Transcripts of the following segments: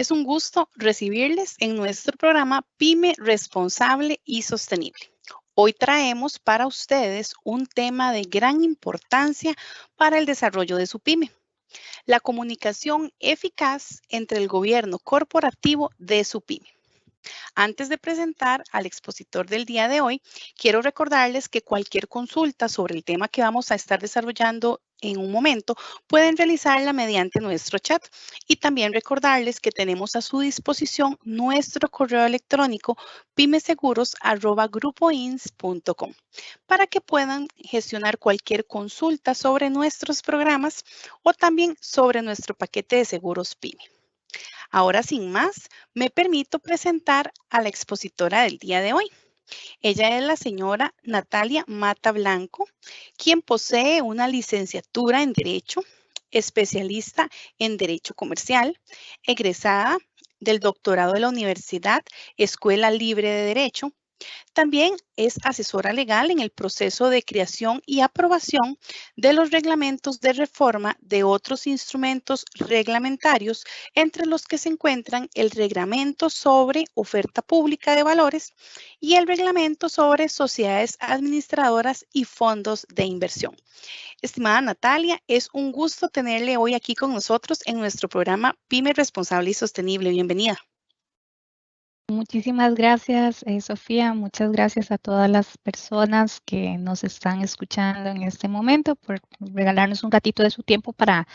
Es un gusto recibirles en nuestro programa PYME Responsable y Sostenible. Hoy traemos para ustedes un tema de gran importancia para el desarrollo de su PYME, la comunicación eficaz entre el gobierno corporativo de su PYME. Antes de presentar al expositor del día de hoy, quiero recordarles que cualquier consulta sobre el tema que vamos a estar desarrollando en un momento pueden realizarla mediante nuestro chat y también recordarles que tenemos a su disposición nuestro correo electrónico pymeseguros@grupoins.com para que puedan gestionar cualquier consulta sobre nuestros programas o también sobre nuestro paquete de seguros PYME. Ahora, sin más, me permito presentar a la expositora del día de hoy. Ella es la señora Natalia Mata Blanco, quien posee una licenciatura en Derecho, especialista en Derecho Comercial, egresada del doctorado de la Universidad Escuela Libre de Derecho. También es asesora legal en el proceso de creación y aprobación de los reglamentos de reforma de otros instrumentos reglamentarios, entre los que se encuentran el reglamento sobre oferta pública de valores y el reglamento sobre sociedades administradoras y fondos de inversión. Estimada Natalia, es un gusto tenerle hoy aquí con nosotros en nuestro programa PYME Responsable y Sostenible. Bienvenida. Muchísimas gracias, Sofía. Muchas gracias a todas las personas que nos están escuchando en este momento por regalarnos un ratito de su tiempo para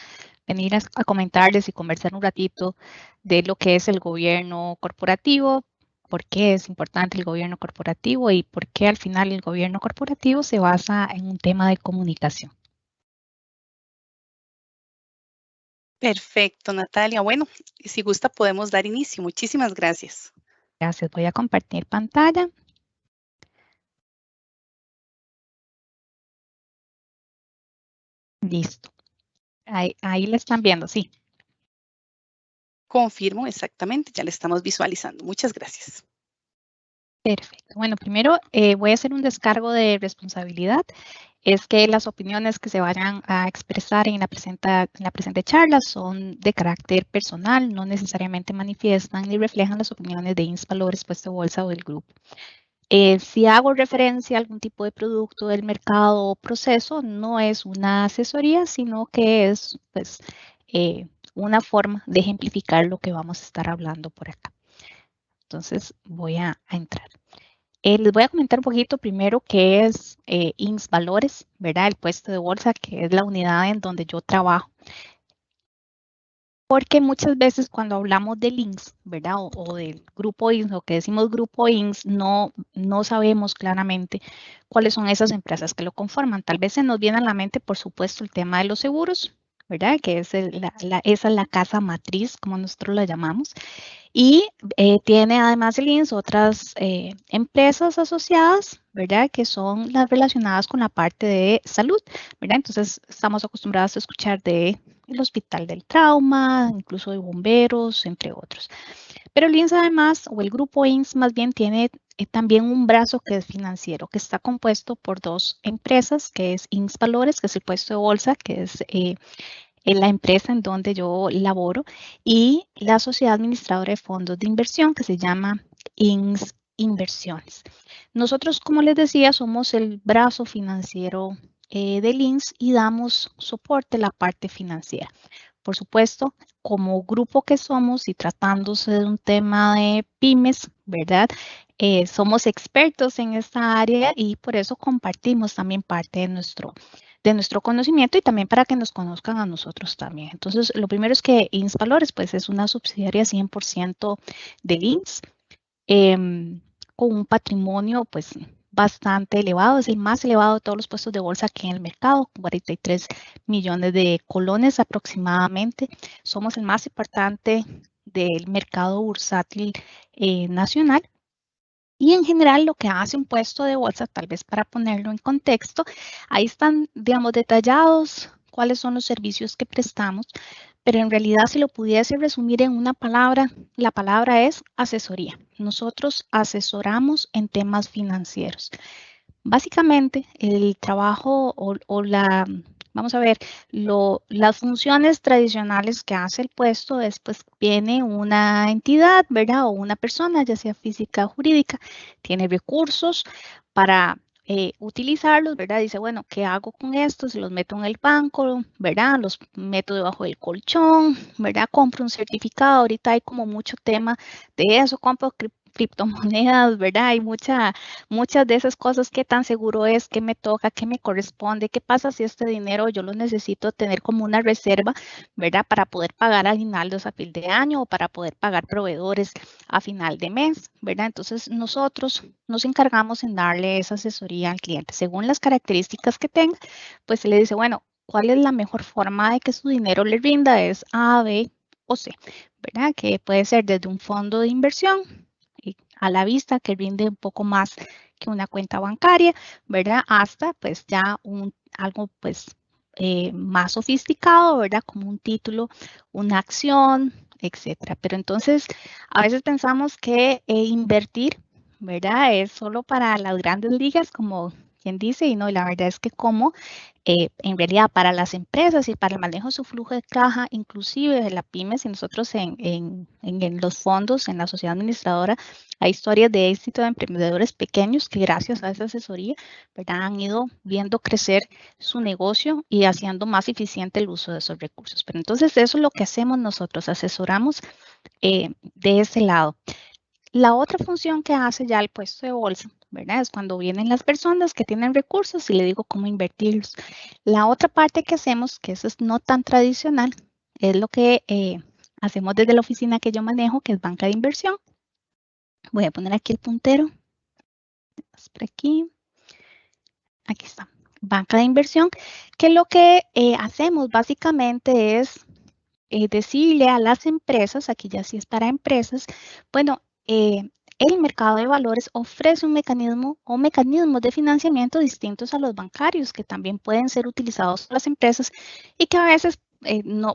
venir a comentarles y conversar un ratito de lo que es el gobierno corporativo, por qué es importante el gobierno corporativo y por qué al final el gobierno corporativo se basa en un tema de comunicación. Perfecto, Natalia. Bueno, si gusta podemos dar inicio. Muchísimas gracias. Gracias. Voy a compartir pantalla. Listo. Ahí le están viendo, sí. Confirmo exactamente, ya le estamos visualizando. Muchas gracias. Perfecto. Bueno, primero voy a hacer un descargo de responsabilidad. Es que las opiniones que se vayan a expresar en la presente charla son de carácter personal, no necesariamente manifiestan ni reflejan las opiniones de Insvalores, Puesto Bolsa o del grupo. Si hago referencia a algún tipo de producto del mercado o proceso, no es una asesoría, sino que es pues, una forma de ejemplificar lo que vamos a estar hablando por acá. Entonces voy a entrar. Les voy a comentar un poquito primero qué es Insvalores, ¿verdad? El puesto de bolsa, que es la unidad en donde yo trabajo. Porque muchas veces cuando hablamos del INS, ¿verdad? O del grupo INS, o que decimos grupo INS, no sabemos claramente cuáles son esas empresas que lo conforman. Tal vez se nos viene a la mente, por supuesto, el tema de los seguros, ¿verdad? Que es esa es la casa matriz, como nosotros la llamamos. Y tiene además el INS otras empresas asociadas, ¿verdad? Que son las relacionadas con la parte de salud, ¿verdad? Entonces estamos acostumbrados a escuchar de el Hospital del Trauma, incluso de bomberos, entre otros. Pero el INS además, o el grupo INS más bien, tiene también un brazo que es financiero, que está compuesto por dos empresas, que es INS Valores, que es el puesto de bolsa, que es en la empresa en donde yo laboro, y la sociedad administradora de fondos de inversión que se llama INS Inversiones. Nosotros, como les decía, somos el brazo financiero del INS y damos soporte a la parte financiera. Por supuesto, como grupo que somos y tratándose de un tema de pymes, ¿verdad? Somos expertos en esta área y por eso compartimos también parte de nuestro conocimiento y también para que nos conozcan a nosotros también. Entonces, lo primero es que INS Valores, pues es una subsidiaria 100% del INS, con un patrimonio, pues, bastante elevado, es el más elevado de todos los puestos de bolsa aquí en el mercado, 43 millones de colones aproximadamente. Somos el más importante del mercado bursátil nacional. Y en general lo que hace un puesto de bolsa, tal vez para ponerlo en contexto, ahí están, digamos, detallados cuáles son los servicios que prestamos, pero en realidad si lo pudiese resumir en una palabra, la palabra es asesoría. Nosotros asesoramos en temas financieros. Básicamente, el trabajo o la vamos a ver, las funciones tradicionales que hace el puesto es, pues, viene una entidad, ¿verdad? O una persona, ya sea física o jurídica, tiene recursos para utilizarlos, ¿verdad? Dice, bueno, ¿qué hago con estos? Los meto en el banco, ¿verdad? Los meto debajo del colchón, ¿verdad? Compro un certificado, ahorita hay como mucho tema de eso, compro criptomonedas, ¿verdad? Hay muchas de esas cosas, qué tan seguro es, qué me toca, qué me corresponde, qué pasa si este dinero yo lo necesito tener como una reserva, ¿verdad? Para poder pagar aguinaldos a fin de año o para poder pagar proveedores a final de mes, ¿verdad? Entonces nosotros nos encargamos en darle esa asesoría al cliente. Según las características que tenga, pues se le dice, bueno, ¿cuál es la mejor forma de que su dinero le rinda? Es A, B o C, ¿verdad? Que puede ser desde un fondo de inversión a la vista que rinde un poco más que una cuenta bancaria, ¿verdad? Hasta pues ya algo pues más sofisticado, ¿verdad? Como un título, una acción, etcétera. Pero entonces a veces pensamos que invertir, ¿verdad? Es solo para las grandes ligas, como quien dice, y no, y la verdad es que como en realidad para las empresas y para el manejo de su flujo de caja, inclusive de la pyme, si nosotros en los fondos, en la sociedad administradora, hay historias de éxito de emprendedores pequeños que gracias a esa asesoría, ¿verdad? Han ido viendo crecer su negocio y haciendo más eficiente el uso de esos recursos. Pero entonces eso es lo que hacemos nosotros, asesoramos de ese lado. La otra función que hace ya el puesto de bolsa, ¿verdad? Es cuando vienen las personas que tienen recursos y le digo cómo invertirlos. La otra parte que hacemos, que eso es no tan tradicional, es lo que hacemos desde la oficina que yo manejo, que es banca de inversión. Voy a poner aquí el puntero. Por aquí está. Banca de inversión, que lo que hacemos básicamente es decirle a las empresas, aquí ya sí es para empresas, bueno, el mercado de valores ofrece un mecanismo o mecanismos de financiamiento distintos a los bancarios que también pueden ser utilizados por las empresas y que a veces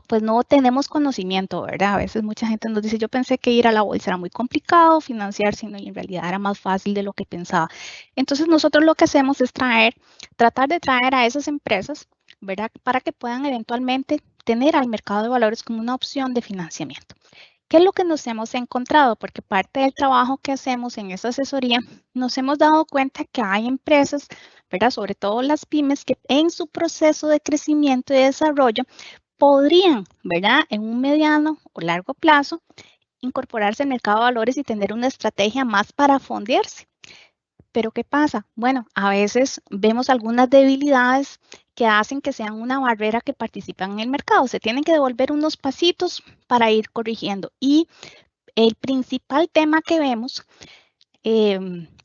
pues no tenemos conocimiento, ¿verdad? A veces mucha gente nos dice, yo pensé que ir a la bolsa era muy complicado, financiarse, y en realidad era más fácil de lo que pensaba. Entonces nosotros lo que hacemos es tratar de traer a esas empresas, ¿verdad? Para que puedan eventualmente tener al mercado de valores como una opción de financiamiento. ¿Qué es lo que nos hemos encontrado? Porque parte del trabajo que hacemos en esa asesoría, nos hemos dado cuenta que hay empresas, ¿verdad? Sobre todo las pymes, que en su proceso de crecimiento y desarrollo podrían, ¿verdad? En un mediano o largo plazo, incorporarse al mercado de valores y tener una estrategia más para fondearse. Pero ¿qué pasa? Bueno, a veces vemos algunas debilidades que hacen que sean una barrera que participan en el mercado. Se tienen que devolver unos pasitos para ir corrigiendo. Y el principal tema que vemos,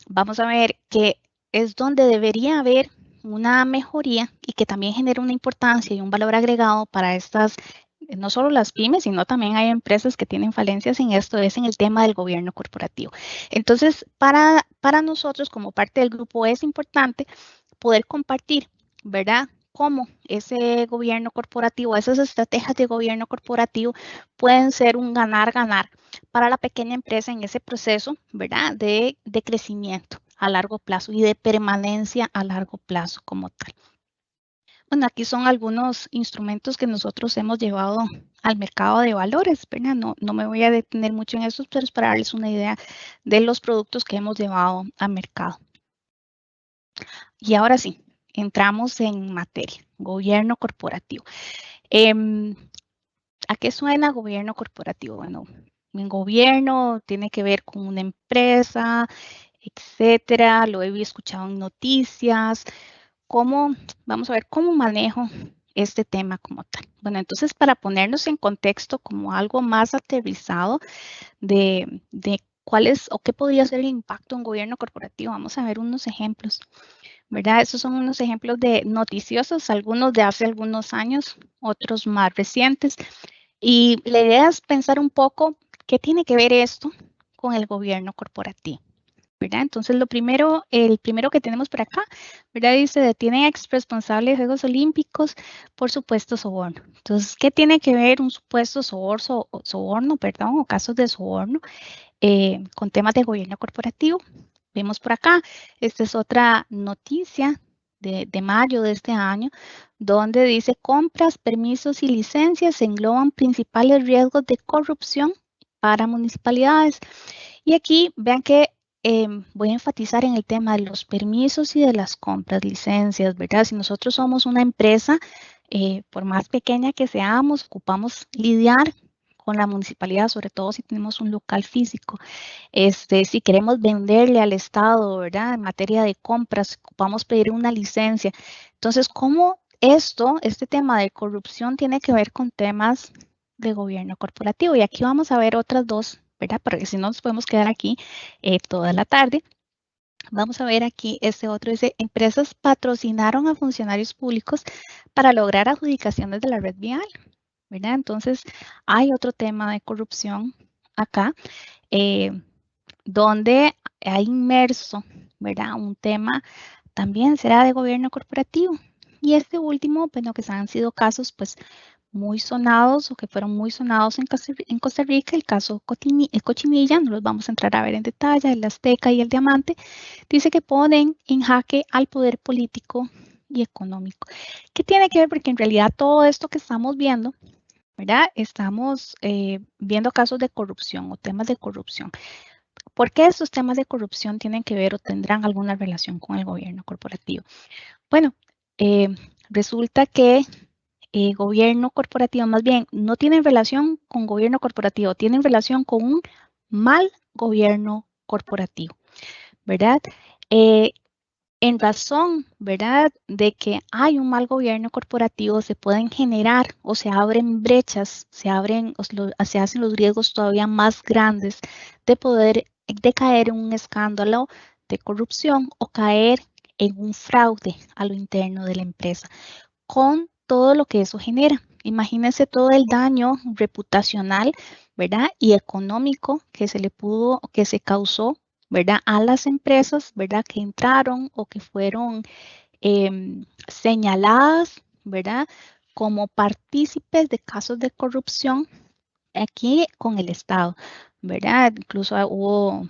vamos a ver que es donde debería haber una mejoría y que también genera una importancia y un valor agregado para estas, no solo las pymes, sino también hay empresas que tienen falencias en esto, es en el tema del gobierno corporativo. Entonces, para nosotros como parte del grupo es importante poder compartir, ¿verdad? Cómo ese gobierno corporativo, esas estrategias de gobierno corporativo pueden ser un ganar-ganar para la pequeña empresa en ese proceso, ¿verdad? De crecimiento a largo plazo y de permanencia a largo plazo como tal. Bueno, aquí son algunos instrumentos que nosotros hemos llevado al mercado de valores, ¿verdad? No me voy a detener mucho en eso, pero es para darles una idea de los productos que hemos llevado al mercado. Y ahora sí, entramos en materia, gobierno corporativo. ¿A qué suena gobierno corporativo? Bueno, en gobierno tiene que ver con una empresa, etcétera. Lo he escuchado en noticias. Vamos a ver cómo manejo este tema como tal. Bueno, entonces para ponernos en contexto como algo más aterrizado de cuál es o qué podría ser el impacto en gobierno corporativo, vamos a ver unos ejemplos, ¿verdad? Esos son unos ejemplos de noticiosos, algunos de hace algunos años, otros más recientes. Y la idea es pensar un poco qué tiene que ver esto con el gobierno corporativo, ¿verdad? Entonces, el primero que tenemos por acá, ¿verdad? Dice, detienen a ex responsables de Juegos Olímpicos por supuesto soborno. Entonces, ¿qué tiene que ver un supuesto soborno, perdón, o casos de soborno con temas de gobierno corporativo? Vemos por acá, esta es otra noticia de mayo de este año, donde dice compras, permisos y licencias engloban principales riesgos de corrupción para municipalidades. Y aquí vean que voy a enfatizar en el tema de los permisos y de las compras, licencias, ¿verdad? Si nosotros somos una empresa, por más pequeña que seamos, ocupamos lidiar con la municipalidad, sobre todo si tenemos un local físico. Si queremos venderle al Estado, ¿verdad? En materia de compras, ocupamos pedir una licencia. Entonces, ¿cómo este tema de corrupción tiene que ver con temas de gobierno corporativo? Y aquí vamos a ver otras dos, ¿verdad? Porque si no nos podemos quedar aquí toda la tarde. Vamos a ver aquí este otro, dice, empresas patrocinaron a funcionarios públicos para lograr adjudicaciones de la red vial, ¿verdad? Entonces, hay otro tema de corrupción acá, donde hay inmerso, ¿verdad? Un tema también será de gobierno corporativo. Y este último, bueno, que han sido casos, pues, muy sonados o que fueron muy sonados en Costa Rica, el caso Cochinilla, no los vamos a entrar a ver en detalle, el Azteca y el Diamante, dice que ponen en jaque al poder político y económico. ¿Qué tiene que ver? Porque en realidad todo esto que estamos viendo, ¿verdad? Estamos viendo casos de corrupción o temas de corrupción. ¿Por qué estos temas de corrupción tienen que ver o tendrán alguna relación con el gobierno corporativo? Bueno, resulta que gobierno corporativo, más bien, no tienen relación con gobierno corporativo, tienen relación con un mal gobierno corporativo, ¿verdad? En razón, ¿verdad?, de que hay un mal gobierno corporativo, se pueden generar o se abren brechas, se hacen los riesgos todavía más grandes de caer en un escándalo de corrupción o caer en un fraude a lo interno de la empresa, con todo lo que eso genera. Imagínense todo el daño reputacional, ¿verdad?, y económico que se causó, ¿verdad?, a las empresas, ¿verdad?, que entraron o que fueron señaladas, ¿verdad?, como partícipes de casos de corrupción aquí con el Estado, ¿verdad? Incluso hubo,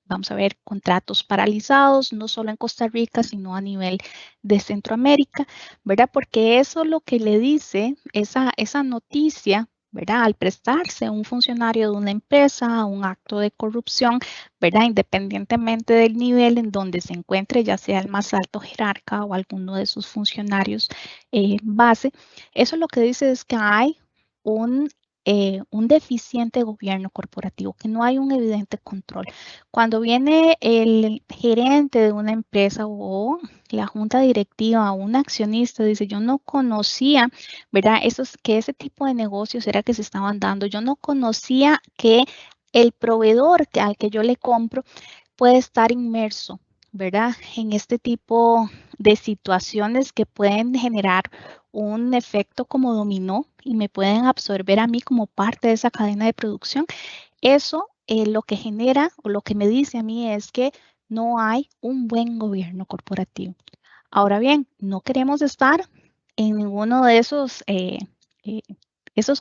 vamos a ver, contratos paralizados, no solo en Costa Rica, sino a nivel de Centroamérica, ¿verdad? Porque eso lo que le dice, esa noticia, ¿verdad? Al prestarse un funcionario de una empresa a un acto de corrupción, ¿verdad? Independientemente del nivel en donde se encuentre, ya sea el más alto jerarca o alguno de sus funcionarios base, eso lo que dice es que hay un deficiente gobierno corporativo, que no hay un evidente control. Cuando viene el gerente de una empresa o la junta directiva o un accionista, dice, yo no conocía, ¿verdad? Que ese tipo de negocios era que se estaban dando. Yo no conocía que el proveedor al que yo le compro puede estar inmerso, ¿verdad?, en este tipo de situaciones que pueden generar un efecto como dominó y me pueden absorber a mí como parte de esa cadena de producción. Eso lo que genera o lo que me dice a mí es que no hay un buen gobierno corporativo. Ahora bien, no queremos estar en ninguno de esos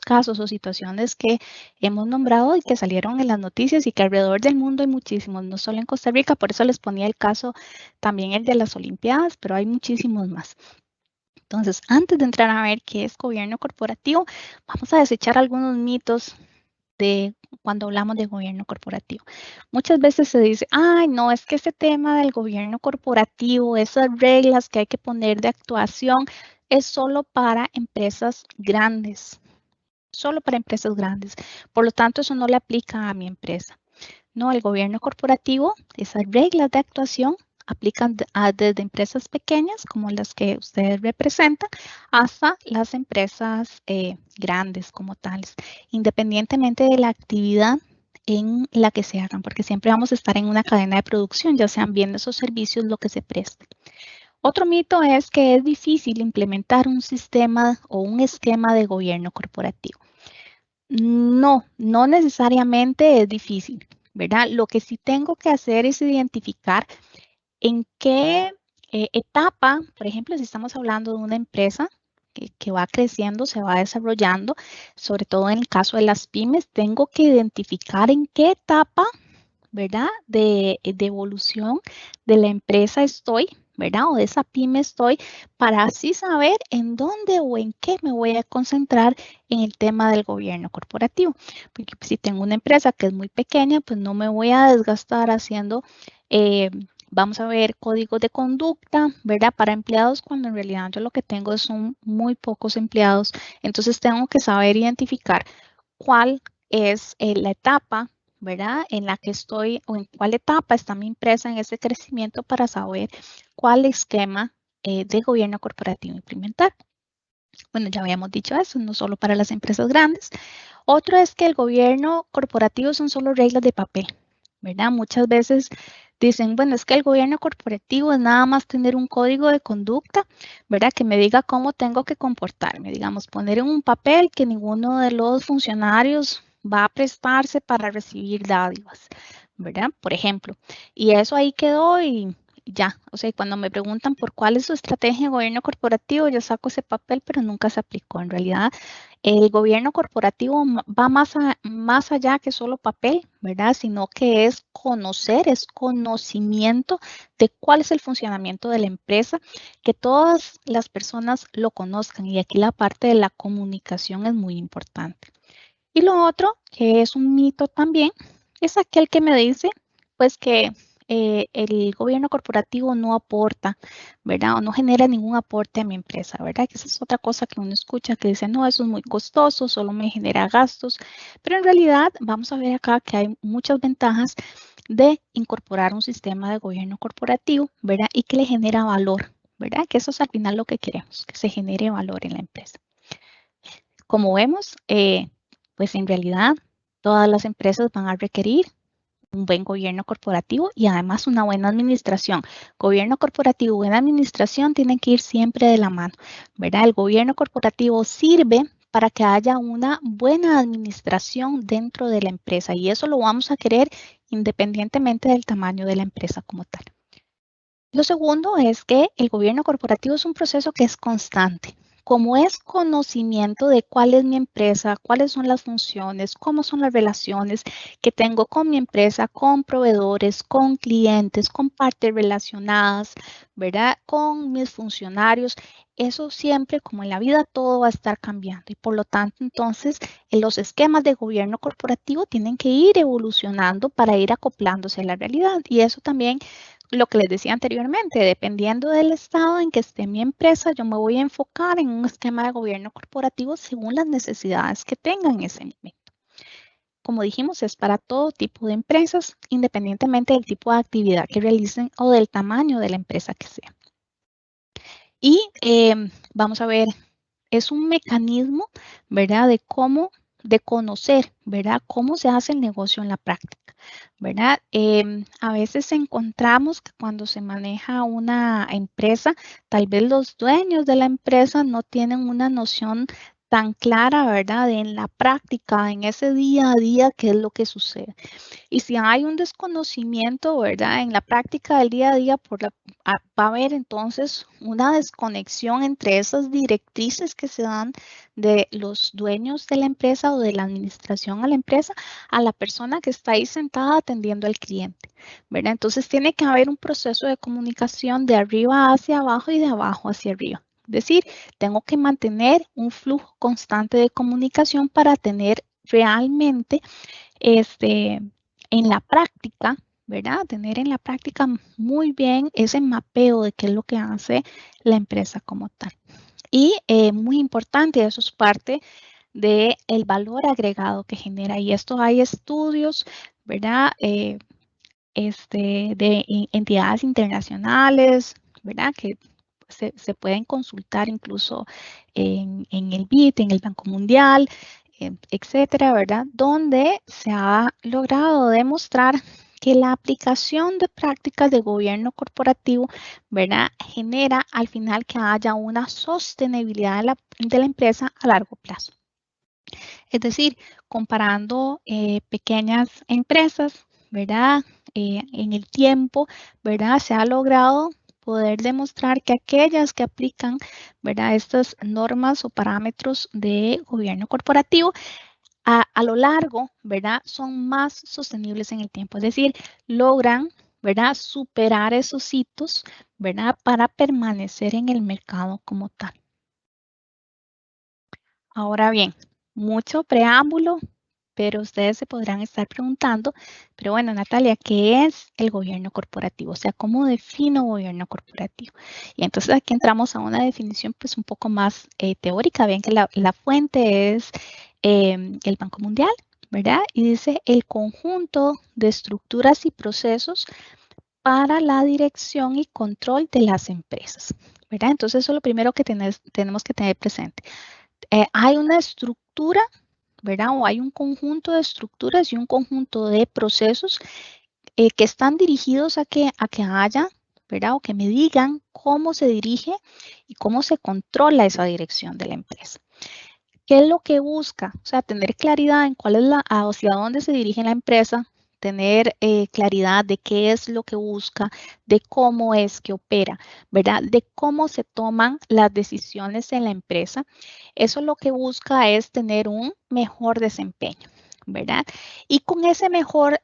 casos o situaciones que hemos nombrado y que salieron en las noticias y que alrededor del mundo hay muchísimos, no solo en Costa Rica, por eso les ponía el caso también el de las Olimpiadas, pero hay muchísimos más. Entonces, antes de entrar a ver qué es gobierno corporativo, vamos a desechar algunos mitos de cuando hablamos de gobierno corporativo. Muchas veces se dice, ay, no, es que ese tema del gobierno corporativo, esas reglas que hay que poner de actuación, es solo para empresas grandes, solo para empresas grandes. Por lo tanto, eso no le aplica a mi empresa. No, el gobierno corporativo, esas reglas de actuación aplican desde empresas pequeñas, como las que ustedes representan, hasta las empresas grandes como tales, independientemente de la actividad en la que se hagan, porque siempre vamos a estar en una cadena de producción, ya sean bienes o servicios, lo que se preste. Otro mito es que es difícil implementar un sistema o un esquema de gobierno corporativo. No, no necesariamente es difícil, ¿verdad? Lo que sí tengo que hacer es identificar en qué etapa, por ejemplo, si estamos hablando de una empresa que va creciendo, se va desarrollando, sobre todo en el caso de las pymes, tengo que identificar en qué etapa, ¿verdad?, de evolución de la empresa estoy, ¿verdad? O de esa pyme estoy, para así saber en dónde o en qué me voy a concentrar en el tema del gobierno corporativo. Porque si tengo una empresa que es muy pequeña, pues no me voy a desgastar haciendo, vamos a ver, códigos de conducta, ¿verdad? Para empleados, cuando en realidad yo lo que tengo son muy pocos empleados. Entonces tengo que saber identificar cuál es la etapa, ¿verdad? En la que estoy o en cuál etapa está mi empresa en ese crecimiento para saber cuál esquema de gobierno corporativo implementar. Bueno, ya habíamos dicho eso, no solo para las empresas grandes. Otro es que el gobierno corporativo son solo reglas de papel, ¿verdad? Muchas veces dicen, bueno, es que el gobierno corporativo es nada más tener un código de conducta, ¿verdad? Que me diga cómo tengo que comportarme, digamos, poner en un papel que ninguno de los funcionarios va a prestarse para recibir dádivas, ¿verdad? Por ejemplo, y eso ahí quedó y ya, o sea, cuando me preguntan por cuál es su estrategia de gobierno corporativo, yo saco ese papel, pero nunca se aplicó. En realidad, el gobierno corporativo va más allá que solo papel, ¿verdad? Sino que es conocer, es conocimiento de cuál es el funcionamiento de la empresa, que todas las personas lo conozcan. Y aquí la parte de la comunicación es muy importante. Y lo otro, que es un mito también, es aquel que me dice, pues que el gobierno corporativo no aporta, ¿verdad? O no genera ningún aporte a mi empresa, ¿verdad? Que esa es otra cosa que uno escucha que dice, no, eso es muy costoso, solo me genera gastos. Pero en realidad vamos a ver acá que hay muchas ventajas de incorporar un sistema de gobierno corporativo, ¿verdad? Y que le genera valor, ¿verdad? Que eso es al final lo que queremos, que se genere valor en la empresa. Como vemos, pues en realidad todas las empresas van a requerir un buen gobierno corporativo y además una buena administración. Gobierno corporativo y buena administración tienen que ir siempre de la mano, ¿verdad? El gobierno corporativo sirve para que haya una buena administración dentro de la empresa y eso lo vamos a querer independientemente del tamaño de la empresa como tal. Lo segundo es que el gobierno corporativo es un proceso que es constante. Como es conocimiento de cuál es mi empresa, cuáles son las funciones, cómo son las relaciones que tengo con mi empresa, con proveedores, con clientes, con partes relacionadas, ¿verdad? Con mis funcionarios. Eso siempre, como en la vida, todo va a estar cambiando y por lo tanto, entonces, los esquemas de gobierno corporativo tienen que ir evolucionando para ir acoplándose a la realidad y eso también lo que les decía anteriormente, dependiendo del estado en que esté mi empresa, yo me voy a enfocar en un esquema de gobierno corporativo según las necesidades que tengan en ese momento. Como dijimos, es para todo tipo de empresas, independientemente del tipo de actividad que realicen o del tamaño de la empresa que sea. Y vamos a ver, es un mecanismo, ¿verdad? De conocer, ¿verdad? Cómo se hace el negocio en la práctica, ¿verdad? A veces encontramos que cuando se maneja una empresa, tal vez los dueños de la empresa no tienen una noción tan clara, ¿verdad? En la práctica, en ese día a día, qué es lo que sucede. Y si hay un desconocimiento, ¿verdad? En la práctica del día a día, va a haber entonces una desconexión entre esas directrices que se dan de los dueños de la empresa o de la administración a la empresa a la persona que está ahí sentada atendiendo al cliente, ¿verdad? Entonces tiene que haber un proceso de comunicación de arriba hacia abajo y de abajo hacia arriba. Es decir, tengo que mantener un flujo constante de comunicación para tener realmente en la práctica, ¿verdad? Tener en la práctica muy bien ese mapeo de qué es lo que hace la empresa como tal. Y muy importante, eso es parte del valor agregado que genera. Y esto hay estudios, ¿verdad? De entidades internacionales, ¿verdad? Que se pueden consultar incluso en el BIT, en el Banco Mundial, etcétera, ¿verdad? Donde se ha logrado demostrar que la aplicación de prácticas de gobierno corporativo, ¿verdad? Genera al final que haya una sostenibilidad de la empresa a largo plazo. Es decir, comparando pequeñas empresas, ¿verdad? En el tiempo, ¿verdad? Se ha logrado poder demostrar que aquellas que aplican, ¿verdad? Estas normas o parámetros de gobierno corporativo a lo largo, ¿verdad? Son más sostenibles en el tiempo, es decir, logran ¿verdad? Superar esos hitos, ¿verdad? Para permanecer en el mercado como tal. Ahora bien, mucho preámbulo, pero ustedes se podrán estar preguntando, pero bueno, Natalia, ¿qué es el gobierno corporativo? O sea, ¿cómo defino gobierno corporativo? Y entonces aquí entramos a una definición pues un poco más teórica. Ven que la fuente es el Banco Mundial, ¿verdad? Y dice el conjunto de estructuras y procesos para la dirección y control de las empresas, ¿verdad? Entonces eso es lo primero que tenemos que tener presente. Hay una estructura, ¿verdad? O hay un conjunto de estructuras y un conjunto de procesos que están dirigidos a que haya, ¿verdad? O que me digan cómo se dirige y cómo se controla esa dirección de la empresa. ¿Qué es lo que busca? O sea, tener claridad en cuál es hacia dónde se dirige la empresa, tener claridad de qué es lo que busca, de cómo es que opera, ¿verdad? De cómo se toman las decisiones en la empresa. Eso lo que busca es tener un mejor desempeño, ¿verdad? Y con ese mejor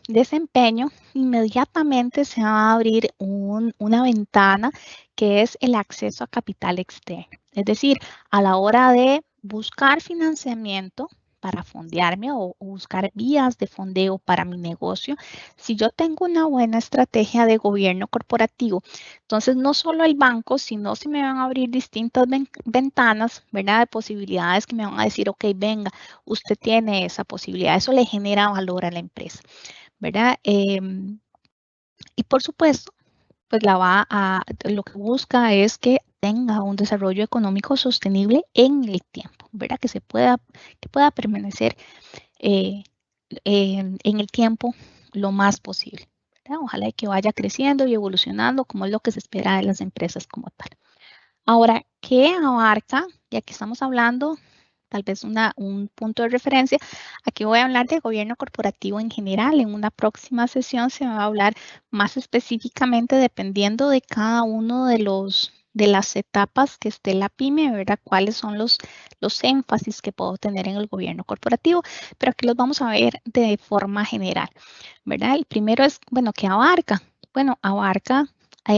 desempeño, inmediatamente se va a abrir una ventana que es el acceso a capital externo. Es decir, a la hora de buscar financiamiento para fondearme o buscar vías de fondeo para mi negocio, si yo tengo una buena estrategia de gobierno corporativo, entonces no solo el banco, sino si me van a abrir distintas ventanas, ¿verdad? De posibilidades que me van a decir, ok, venga, usted tiene esa posibilidad, eso le genera valor a la empresa, ¿verdad? Y por supuesto, pues lo que busca es que tenga un desarrollo económico sostenible en el tiempo, ¿verdad? Que pueda permanecer eh, en el tiempo lo más posible, ¿verdad? Ojalá que vaya creciendo y evolucionando como es lo que se espera de las empresas como tal. Ahora, ¿qué abarca? Ya que estamos hablando, tal vez un punto de referencia, aquí voy a hablar de gobierno corporativo en general. En una próxima sesión se me va a hablar más específicamente dependiendo de cada uno de las etapas que esté la pyme, ¿verdad? Cuáles son los énfasis que puedo tener en el gobierno corporativo, pero aquí los vamos a ver de forma general, ¿verdad? El primero es, bueno, ¿qué abarca? Bueno, abarca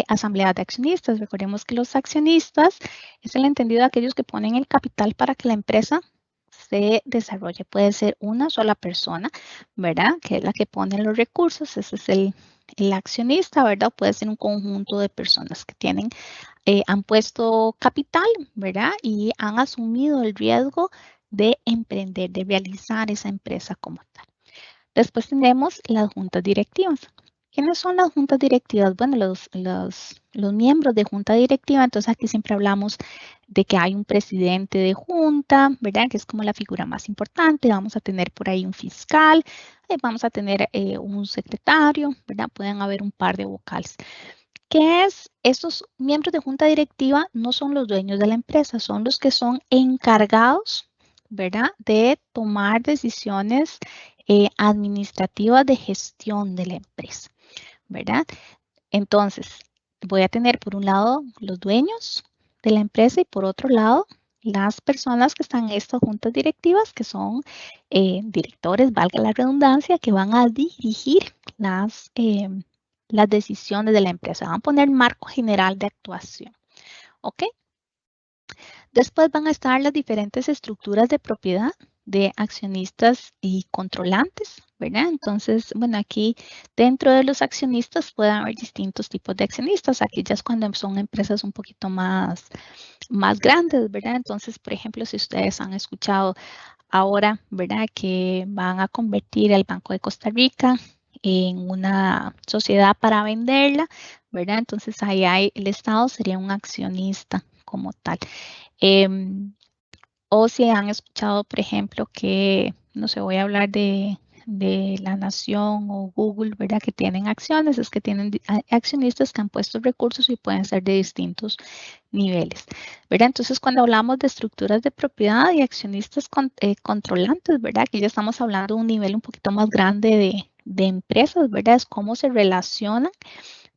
asambleas de accionistas. Recordemos que los accionistas es el entendido de aquellos que ponen el capital para que la empresa se desarrolle. Puede ser una sola persona, ¿verdad? Que es la que pone los recursos. Ese es el accionista, ¿verdad? Puede ser un conjunto de personas que han puesto capital, ¿verdad? Y han asumido el riesgo de emprender, de realizar esa empresa como tal. Después tenemos las juntas directivas. ¿Quiénes son las juntas directivas? Bueno, los miembros de junta directiva, entonces aquí siempre hablamos de que hay un presidente de junta, ¿verdad? Que es como la figura más importante. Vamos a tener por ahí un fiscal, vamos a tener un secretario, ¿verdad? Pueden haber un par de vocales. ¿Qué es? Estos miembros de junta directiva no son los dueños de la empresa, son los que son encargados, ¿verdad? De tomar decisiones administrativas de gestión de la empresa, ¿verdad? Entonces, voy a tener por un lado los dueños de la empresa y por otro lado las personas que están en estas juntas directivas, que son directores, valga la redundancia, que van a dirigir las decisiones de la empresa, van a poner marco general de actuación, ¿ok? Después van a estar las diferentes estructuras de propiedad de accionistas y controlantes, ¿verdad? Entonces, bueno, aquí dentro de los accionistas pueden haber distintos tipos de accionistas. Aquí ya es cuando son empresas un poquito más grandes, ¿verdad? Entonces, por ejemplo, si ustedes han escuchado ahora, ¿verdad? Que van a convertir el Banco de Costa Rica en una sociedad para venderla, ¿verdad? Entonces, ahí el Estado sería un accionista como tal. O si han escuchado, por ejemplo, que, no sé, voy a hablar de La Nación o Google, ¿verdad? Que tienen acciones, es que tienen accionistas que han puesto recursos y pueden ser de distintos niveles, ¿verdad? Entonces, cuando hablamos de estructuras de propiedad y accionistas controlantes, ¿verdad? Que ya estamos hablando de un nivel un poquito más grande de empresas, ¿verdad? Es cómo se relacionan,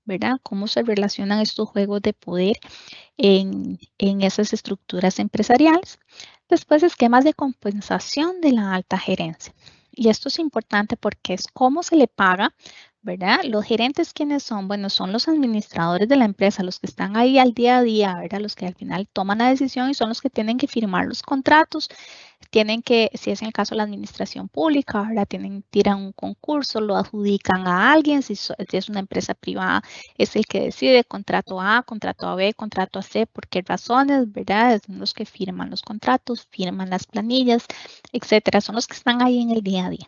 ¿verdad? Cómo se relacionan estos juegos de poder en esas estructuras empresariales. Después, esquemas de compensación de la alta gerencia. Y esto es importante porque es cómo se le paga, ¿verdad? Los gerentes, ¿quiénes son? Bueno, son los administradores de la empresa, los que están ahí al día a día, ¿verdad? Los que al final toman la decisión y son los que tienen que firmar los contratos. Tienen que, si es en el caso de la administración pública, ¿verdad? Tiran un concurso, lo adjudican a alguien, si es una empresa privada, es el que decide contrato A, contrato B, contrato C, por qué razones, ¿verdad? Son los que firman los contratos, firman las planillas, etcétera. Son los que están ahí en el día a día.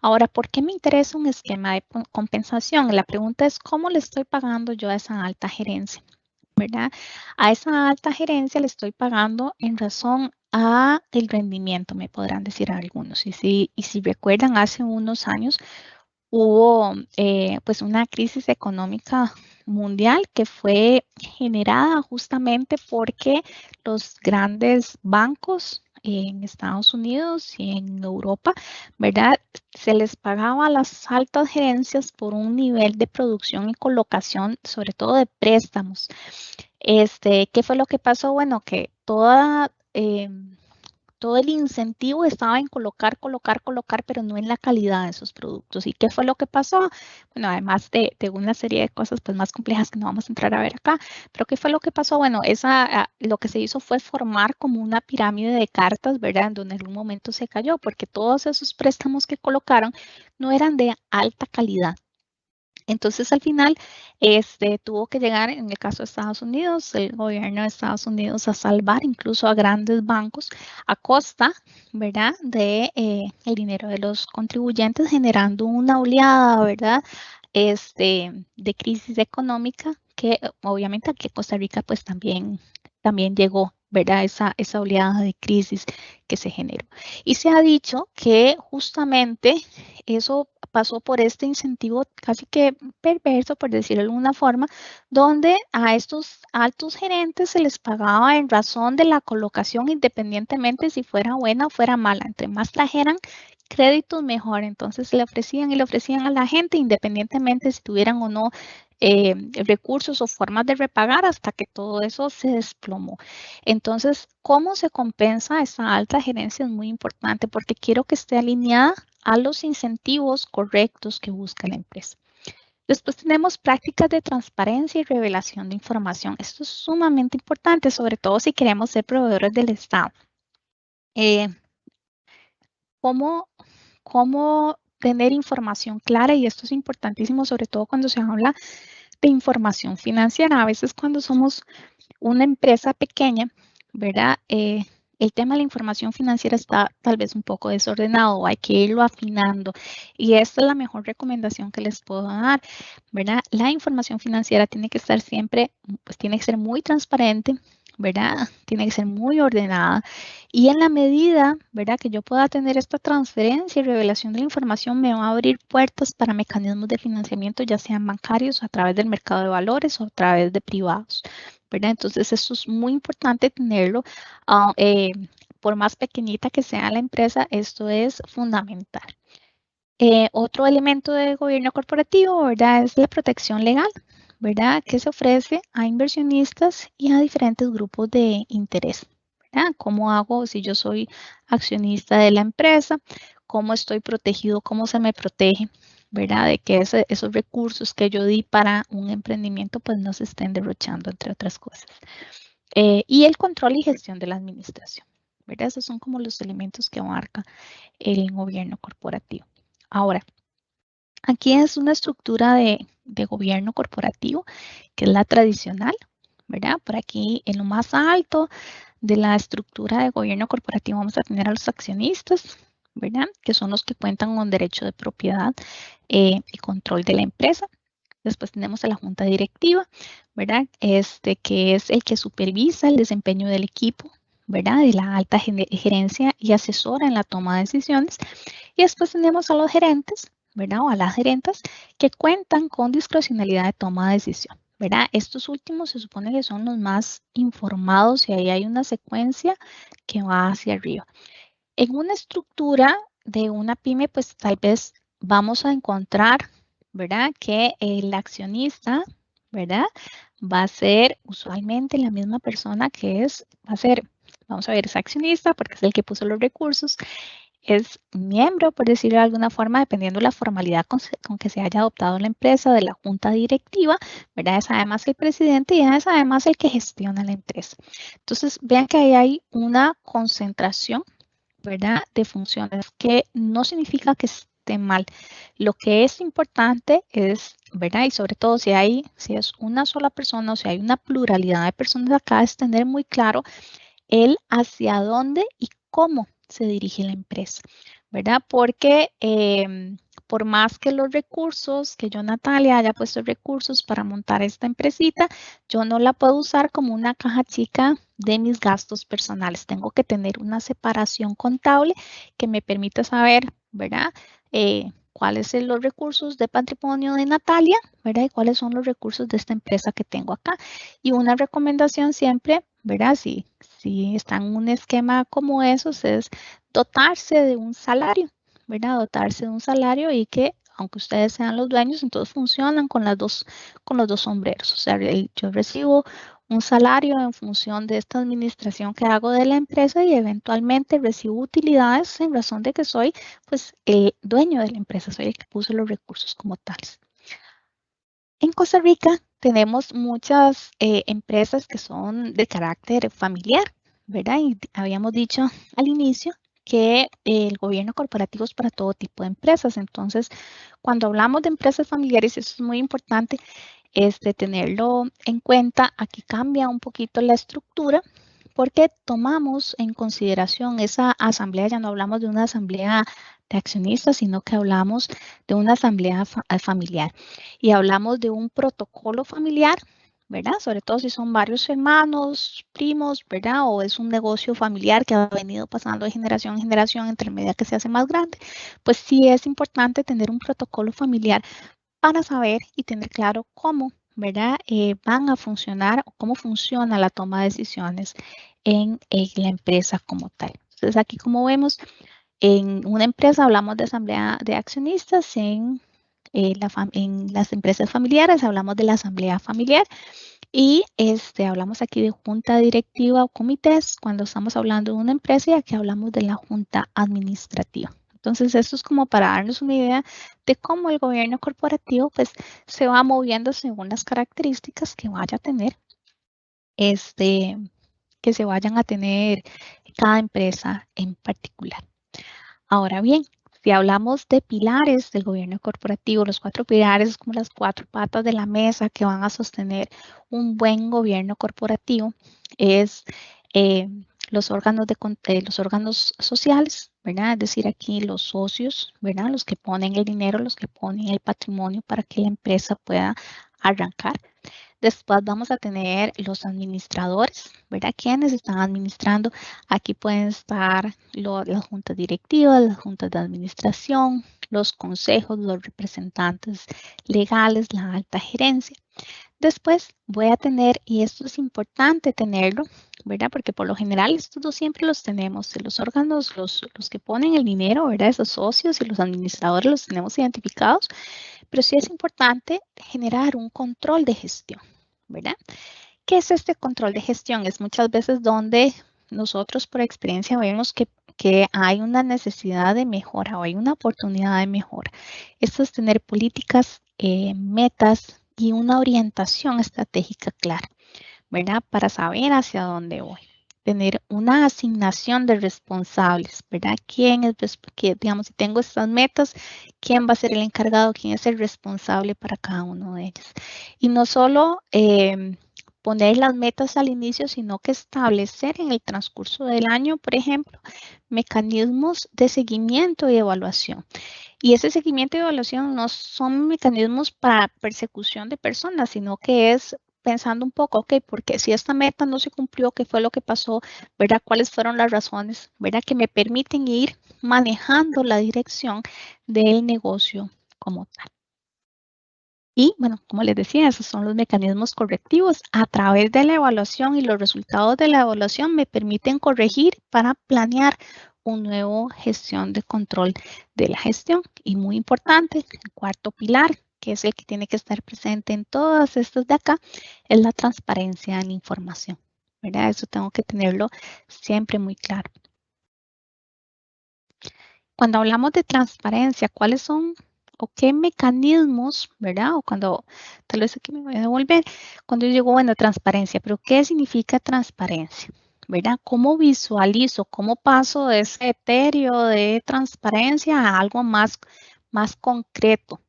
Ahora, ¿por qué me interesa un esquema de compensación? La pregunta es, ¿cómo le estoy pagando yo a esa alta gerencia? ¿Verdad? A esa alta gerencia le estoy pagando en razón a el rendimiento, me podrán decir algunos. Y si recuerdan, hace unos años hubo pues una crisis económica mundial que fue generada justamente porque los grandes bancos en Estados Unidos y en Europa, ¿verdad? Se les pagaba a las altas gerencias por un nivel de producción y colocación, sobre todo de préstamos. ¿Qué fue lo que pasó? Bueno, que todo el incentivo estaba en colocar, pero no en la calidad de esos productos. ¿Y qué fue lo que pasó? Bueno, además de una serie de cosas pues, más complejas que no vamos a entrar a ver acá, pero ¿qué fue lo que pasó? Bueno, lo que se hizo fue formar como una pirámide de cartas, ¿verdad? En donde en algún momento se cayó, porque todos esos préstamos que colocaron no eran de alta calidad. Entonces, al final, tuvo que llegar, en el caso de Estados Unidos, el gobierno de Estados Unidos a salvar incluso a grandes bancos a costa, ¿verdad?, de el dinero de los contribuyentes, generando una oleada, ¿verdad?, de crisis económica que obviamente aquí en Costa Rica pues también llegó, ¿verdad?, esa oleada de crisis que se generó. Y se ha dicho que justamente eso pasó por este incentivo casi que perverso, por decirlo de alguna forma, donde a estos altos gerentes se les pagaba en razón de la colocación, independientemente si fuera buena o fuera mala. Entre más trajeran créditos, mejor. Entonces le ofrecían y le ofrecían a la gente, independientemente si tuvieran o no recursos o formas de repagar, hasta que todo eso se desplomó. Entonces, ¿cómo se compensa esa alta gerencia? Es muy importante porque quiero que esté alineada a los incentivos correctos que busca la empresa. Después tenemos prácticas de transparencia y revelación de información. Esto es sumamente importante, sobre todo si queremos ser proveedores del Estado. ¿Cómo tener información clara? Y esto es importantísimo, sobre todo cuando se habla de información financiera. A veces cuando somos una empresa pequeña, ¿verdad? El tema de la información financiera está tal vez un poco desordenado, hay que irlo afinando. Y esta es la mejor recomendación que les puedo dar, ¿verdad? La información financiera tiene que estar siempre, pues tiene que ser muy transparente, ¿verdad? Tiene que ser muy ordenada. Y en la medida, ¿verdad?, que yo pueda tener esta transferencia y revelación de la información, me va a abrir puertas para mecanismos de financiamiento, ya sean bancarios, a través del mercado de valores o a través de privados, ¿verdad? Entonces, eso es muy importante tenerlo. Por más pequeñita que sea la empresa, esto es fundamental. Otro elemento de gobierno corporativo, ¿verdad?, es la protección legal, ¿verdad?, que se ofrece a inversionistas y a diferentes grupos de interés, ¿verdad? ¿Cómo hago si yo soy accionista de la empresa? ¿Cómo estoy protegido? ¿Cómo se me protege? ¿Verdad? De que esos recursos que yo di para un emprendimiento pues no se estén derrochando, entre otras cosas. Y el control y gestión de la administración, ¿verdad? Esos son como los elementos que abarca el gobierno corporativo. Ahora, aquí es una estructura de gobierno corporativo, que es la tradicional, ¿verdad? Por aquí, en lo más alto de la estructura de gobierno corporativo, vamos a tener a los accionistas, ¿verdad?, que son los que cuentan con derecho de propiedad y control de la empresa. Después tenemos a la junta directiva, ¿verdad?, que es el que supervisa el desempeño del equipo, ¿verdad?, de la alta gerencia y asesora en la toma de decisiones. Y después tenemos a los gerentes, ¿verdad?, o a las gerentas, que cuentan con discrecionalidad de toma de decisión, ¿verdad? Estos últimos se supone que son los más informados y ahí hay una secuencia que va hacia arriba. En una estructura de una pyme, pues tal vez vamos a encontrar, ¿verdad?, que el accionista, ¿verdad?, va a ser usualmente la misma persona que va a ser, vamos a ver, es accionista porque es el que puso los recursos. es miembro, por decirlo de alguna forma, dependiendo de la formalidad con que se haya adoptado la empresa, de la junta directiva, ¿verdad? Es además el presidente y es además el que gestiona la empresa. Entonces, vean que ahí hay una concentración, ¿verdad?, de funciones, que no significa que esté mal. Lo que es importante es, ¿verdad?, y sobre todo si es una sola persona o si hay una pluralidad de personas acá, es tener muy claro el hacia dónde y cómo se dirige la empresa, ¿verdad? Porque por más que los recursos, que yo, Natalia, haya puesto recursos para montar esta empresita, yo no la puedo usar como una caja chica de mis gastos personales. Tengo que tener una separación contable que me permita saber, ¿verdad? Cuáles son los recursos de patrimonio de Natalia, ¿verdad? Y cuáles son los recursos de esta empresa que tengo acá. Y una recomendación siempre, ¿verdad? Si está en un esquema como esos, es dotarse de un salario, ¿verdad? Dotarse de un salario y que, aunque ustedes sean los dueños, entonces funcionan con los dos sombreros. O sea, yo recibo un salario en función de esta administración que hago de la empresa y eventualmente recibo utilidades en razón de que soy, pues, el dueño de la empresa, soy el que puso los recursos como tales. En Costa Rica tenemos muchas empresas que son de carácter familiar, ¿verdad? Y habíamos dicho al inicio que el gobierno corporativo es para todo tipo de empresas. Entonces, cuando hablamos de empresas familiares, eso es muy importante tenerlo en cuenta. Aquí cambia un poquito la estructura porque tomamos en consideración esa asamblea. Ya no hablamos de una asamblea de accionistas, sino que hablamos de una asamblea familiar y hablamos de un protocolo familiar, ¿verdad? Sobre todo si son varios hermanos, primos, ¿verdad? O es un negocio familiar que ha venido pasando de generación en generación entre medida que se hace más grande, pues sí es importante tener un protocolo familiar para saber y tener claro cómo, ¿verdad? Van a funcionar o cómo funciona la toma de decisiones en la empresa como tal. Entonces aquí, como vemos, en una empresa hablamos de asamblea de accionistas, en las empresas familiares hablamos de la asamblea familiar y hablamos aquí de junta directiva o comités cuando estamos hablando de una empresa y aquí hablamos de la junta administrativa. Entonces, esto es como para darnos una idea de cómo el gobierno corporativo pues se va moviendo según las características que vaya a tener, que se vayan a tener cada empresa en particular. Ahora bien, si hablamos de pilares del gobierno corporativo, los 4 pilares como las 4 patas de la mesa que van a sostener un buen gobierno corporativo, es los órganos sociales, ¿verdad? Es decir, aquí los socios, ¿verdad? Los que ponen el dinero, los que ponen el patrimonio para que la empresa pueda arrancar. Después vamos a tener los administradores, ¿verdad? ¿Quiénes están administrando? Aquí pueden estar las juntas directivas, las juntas de administración, los consejos, los representantes legales, la alta gerencia. Después voy a tener, y esto es importante tenerlo, ¿verdad? Porque por lo general estos dos siempre los tenemos, los órganos, los que ponen el dinero, ¿verdad? Esos socios y los administradores los tenemos identificados, pero sí es importante generar un control de gestión, ¿verdad? ¿Qué es este control de gestión? Es muchas veces donde nosotros por experiencia vemos que hay una necesidad de mejora o hay una oportunidad de mejora. Esto es tener políticas, metas y una orientación estratégica clara, ¿verdad? Para saber hacia dónde voy. Tener una asignación de responsables, ¿verdad? Digamos, si tengo estas metas, ¿quién va a ser el encargado? ¿Quién es el responsable para cada uno de ellos? Y no solo poner las metas al inicio, sino que establecer en el transcurso del año, por ejemplo, mecanismos de seguimiento y evaluación. Y ese seguimiento y evaluación no son mecanismos para persecución de personas, sino que es pensando un poco, ok, porque si esta meta no se cumplió, ¿qué fue lo que pasó? ¿Verdad? ¿Cuáles fueron las razones? ¿Verdad? Que me permiten ir manejando la dirección del negocio como tal. Y bueno, como les decía, esos son los mecanismos correctivos. A través de la evaluación y los resultados de la evaluación me permiten corregir para planear un nuevo gestión de control de la gestión. Y muy importante, el cuarto pilar, que es el que tiene que estar presente en todas estas de acá, es la transparencia en la información, ¿verdad? Eso tengo que tenerlo siempre muy claro. Cuando hablamos de transparencia, ¿cuáles son o qué mecanismos, verdad? O cuando, tal vez aquí me voy a devolver, cuando yo digo, bueno, transparencia, pero ¿qué significa transparencia? ¿Verdad? ¿Cómo visualizo, cómo paso de ese etéreo de transparencia a algo más concreto?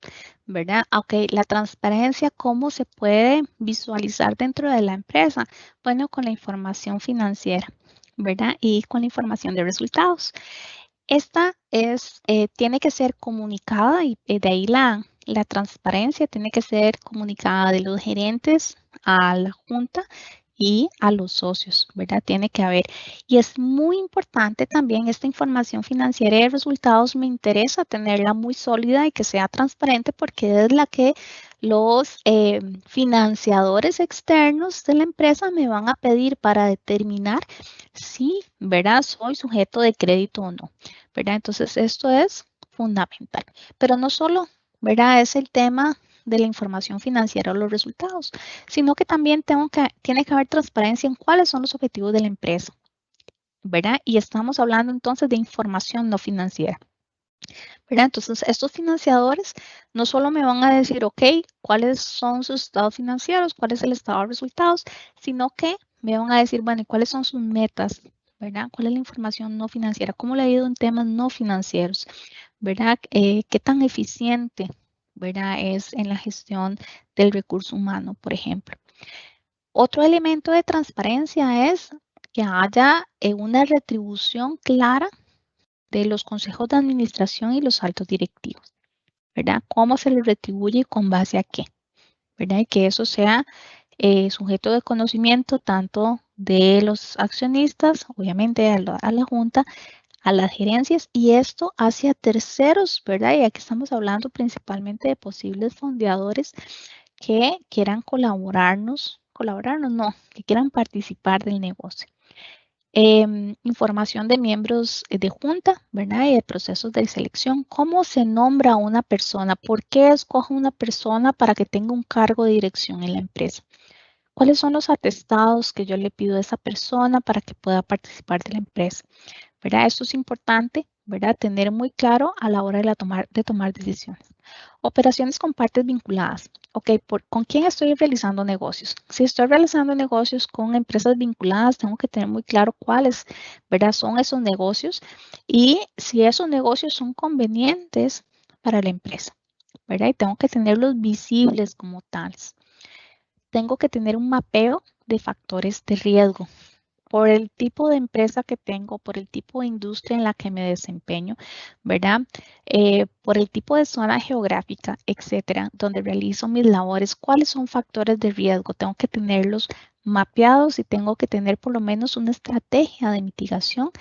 ¿Verdad? Ok, la transparencia, ¿cómo se puede visualizar dentro de la empresa? Bueno, con la información financiera, ¿verdad? Y con la información de resultados. Esta tiene que ser comunicada y de ahí la transparencia tiene que ser comunicada de los gerentes a la junta y a los socios, ¿verdad? Tiene que haber. Y es muy importante también esta información financiera y de resultados, me interesa tenerla muy sólida y que sea transparente porque es la que los financiadores externos de la empresa me van a pedir para determinar si, ¿verdad? Soy sujeto de crédito o no. ¿Verdad? Entonces, esto es fundamental. Pero no solo, ¿verdad? Es el tema de la información financiera o los resultados, sino que también tiene que haber transparencia en cuáles son los objetivos de la empresa, ¿verdad? Y estamos hablando entonces de información no financiera, ¿verdad? Entonces, estos financiadores no solo me van a decir, ok, cuáles son sus estados financieros, cuál es el estado de resultados, sino que me van a decir, bueno, ¿y cuáles son sus metas? ¿Verdad? ¿Cuál es la información no financiera? ¿Cómo le ha ido en temas no financieros? ¿Verdad? ¿Qué tan eficiente, verdad, es en la gestión del recurso humano, por ejemplo? Otro elemento de transparencia es que haya una retribución clara de los consejos de administración y los altos directivos, ¿verdad? ¿Cómo se les retribuye y con base a qué? ¿Verdad? Y que eso sea sujeto de conocimiento tanto de los accionistas, obviamente a la junta, a las gerencias y esto hacia terceros, ¿verdad? Y aquí estamos hablando principalmente de posibles fondeadores que quieran colaborarnos no, que quieran participar del negocio. Información de miembros de junta, ¿verdad? Y de procesos de selección. ¿Cómo se nombra a una persona? ¿Por qué escojo una persona para que tenga un cargo de dirección en la empresa? ¿Cuáles son los atestados que yo le pido a esa persona para que pueda participar de la empresa? ¿Verdad? Esto es importante, ¿verdad? Tener muy claro a la hora de tomar decisiones. Operaciones con partes vinculadas. Ok, ¿con quién estoy realizando negocios? Si estoy realizando negocios con empresas vinculadas, tengo que tener muy claro cuáles, ¿verdad? Son esos negocios y si esos negocios son convenientes para la empresa, ¿verdad? Y tengo que tenerlos visibles como tales. Tengo que tener un mapeo de factores de riesgo por el tipo de empresa que tengo, por el tipo de industria en la que me desempeño, ¿verdad? Por el tipo de zona geográfica, etcétera, donde realizo mis labores, cuáles son factores de riesgo. Tengo que tenerlos mapeados y tengo que tener por lo menos una estrategia de mitigación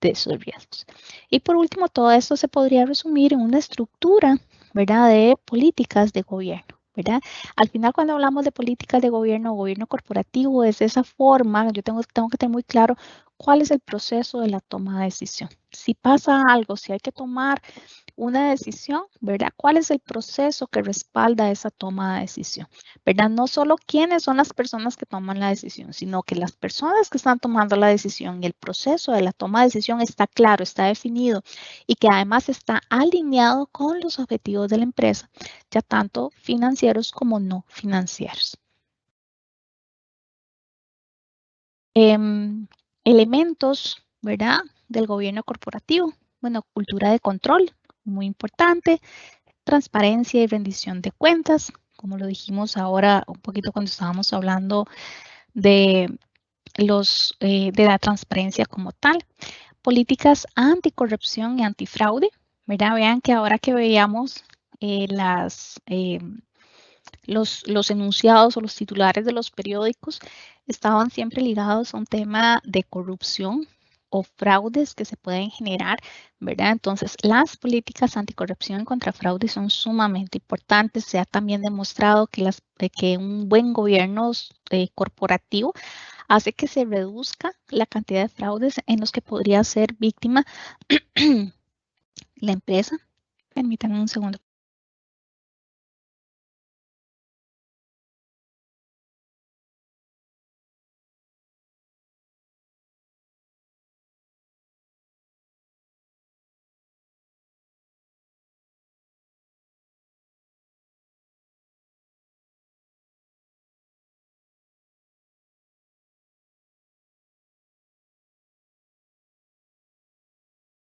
de esos riesgos. Y por último, todo esto se podría resumir en una estructura, ¿verdad? De políticas de gobierno. ¿Verdad? Al final, cuando hablamos de políticas de gobierno o gobierno corporativo, es de esa forma, yo tengo que tener muy claro cuál es el proceso de la toma de decisión. Si pasa algo, si hay que tomar una decisión, ¿verdad? ¿Cuál es el proceso que respalda esa toma de decisión? ¿Verdad? No solo quiénes son las personas que toman la decisión, sino que las personas que están tomando la decisión y el proceso de la toma de decisión está claro, está definido y que además está alineado con los objetivos de la empresa, ya tanto financieros como no financieros. Elementos, ¿verdad? Del gobierno corporativo. Bueno, cultura de control, muy importante. Transparencia y rendición de cuentas, como lo dijimos ahora un poquito cuando estábamos hablando de de la transparencia como tal. Políticas anticorrupción y antifraude, ¿verdad? Vean que ahora que veíamos los enunciados o los titulares de los periódicos estaban siempre ligados a un tema de corrupción o fraudes que se pueden generar, ¿verdad? Entonces, las políticas anticorrupción y contra fraude son sumamente importantes. Se ha también demostrado que un buen gobierno corporativo hace que se reduzca la cantidad de fraudes en los que podría ser víctima la empresa. Permítanme un segundo.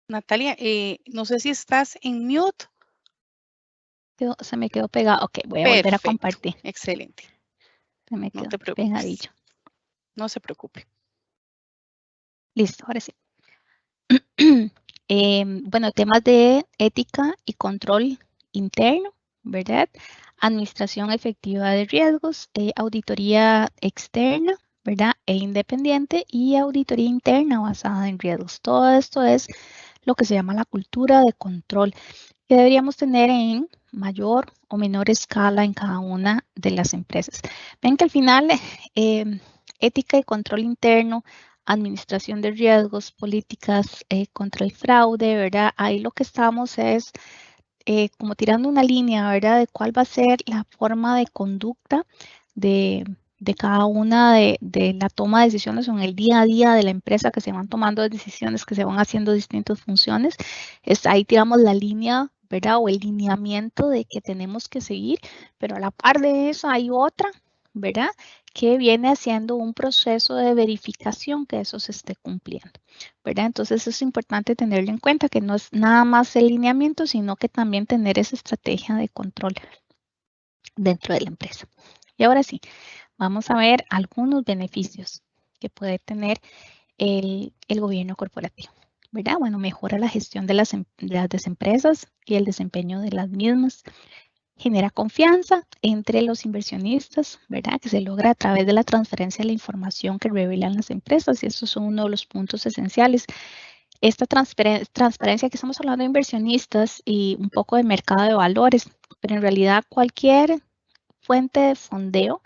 Natalia, no sé si estás en mute. Se me quedó pegado. Ok, voy a volver a Perfecto, compartir. excelente. Se me No quedó te preocupes. pegadillo. No se preocupe. Listo, ahora sí. Bueno, temas de ética y control interno, ¿verdad? Administración efectiva de riesgos, auditoría externa, ¿verdad? E independiente y auditoría interna basada en riesgos. Todo esto es lo que se llama la cultura de control que deberíamos tener en mayor o menor escala en cada una de las empresas. Ven que al final, ética y control interno, administración de riesgos, políticas contra el fraude, ¿verdad? Ahí lo que estamos es como tirando una línea, ¿verdad? De cuál va a ser la forma de conducta de cada una de la toma de decisiones o en el día a día de la empresa que se van tomando decisiones, que se van haciendo distintas funciones. Ahí tiramos la línea, ¿verdad? O el lineamiento de que tenemos que seguir, pero a la par de eso hay otra, ¿verdad? Que viene haciendo un proceso de verificación que eso se esté cumpliendo, ¿verdad? Entonces es importante tenerlo en cuenta que no es nada más el lineamiento, sino que también tener esa estrategia de control dentro de la empresa. Y ahora sí, vamos a ver algunos beneficios que puede tener el gobierno corporativo, ¿verdad? Bueno, mejora la gestión de las empresas y el desempeño de las mismas. Genera confianza entre los inversionistas, ¿verdad? Que se logra a través de la transferencia de la información que revelan las empresas y eso es uno de los puntos esenciales. Esta transparencia que estamos hablando de inversionistas y un poco de mercado de valores, pero en realidad cualquier fuente de fondeo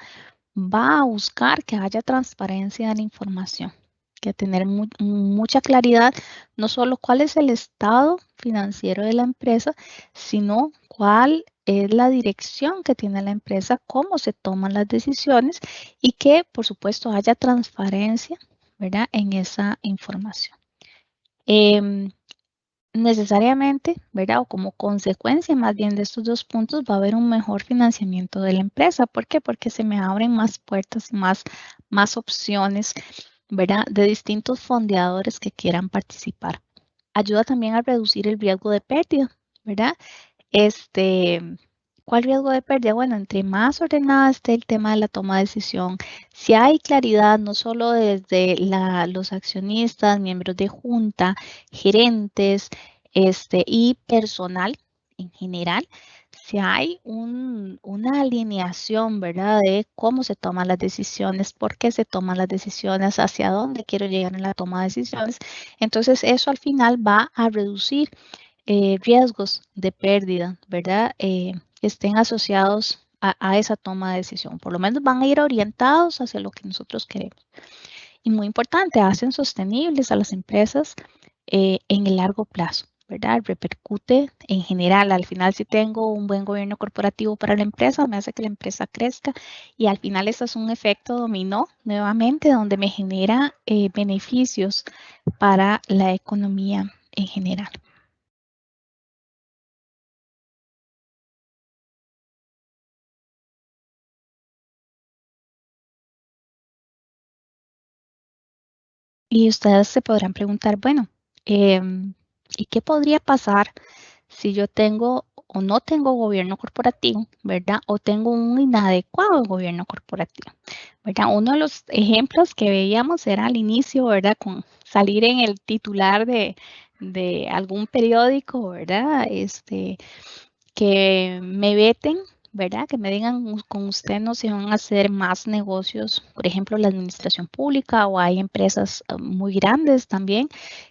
va a buscar que haya transparencia en la información, que tener mucha claridad, no solo cuál es el estado financiero de la empresa, sino cuál es la dirección que tiene la empresa, cómo se toman las decisiones y que, por supuesto, haya transparencia, ¿verdad?, en esa información. Necesariamente, ¿verdad? O como consecuencia más bien de estos dos puntos va a haber un mejor financiamiento de la empresa. ¿Por qué? Porque se me abren más puertas y más opciones, ¿verdad? De distintos fondeadores que quieran participar. Ayuda también a reducir el riesgo de pérdida, ¿verdad? ¿Cuál riesgo de pérdida? Bueno, entre más ordenada esté el tema de la toma de decisión, si hay claridad no solo desde los accionistas, miembros de junta, gerentes, y personal en general, si hay una alineación, ¿verdad? De cómo se toman las decisiones, por qué se toman las decisiones, hacia dónde quiero llegar en la toma de decisiones, entonces eso al final va a reducir riesgos de pérdida, ¿verdad? Que estén asociados a esa toma de decisión. Por lo menos van a ir orientados hacia lo que nosotros queremos. Y muy importante, hacen sostenibles a las empresas en el largo plazo, ¿verdad? Repercute en general. Al final, si tengo un buen gobierno corporativo para la empresa, me hace que la empresa crezca y al final eso es un efecto dominó nuevamente donde me genera beneficios para la economía en general. Y ustedes se podrán preguntar, bueno, ¿y qué podría pasar si yo tengo o no tengo gobierno corporativo, ¿verdad? O tengo un inadecuado gobierno corporativo, ¿verdad? Uno de los ejemplos que veíamos era al inicio, ¿verdad? Con salir en el titular de algún periódico, ¿verdad? Que me veten, ¿verdad? Que me digan con usted no se van a hacer más negocios, por ejemplo, la administración pública o hay empresas muy grandes también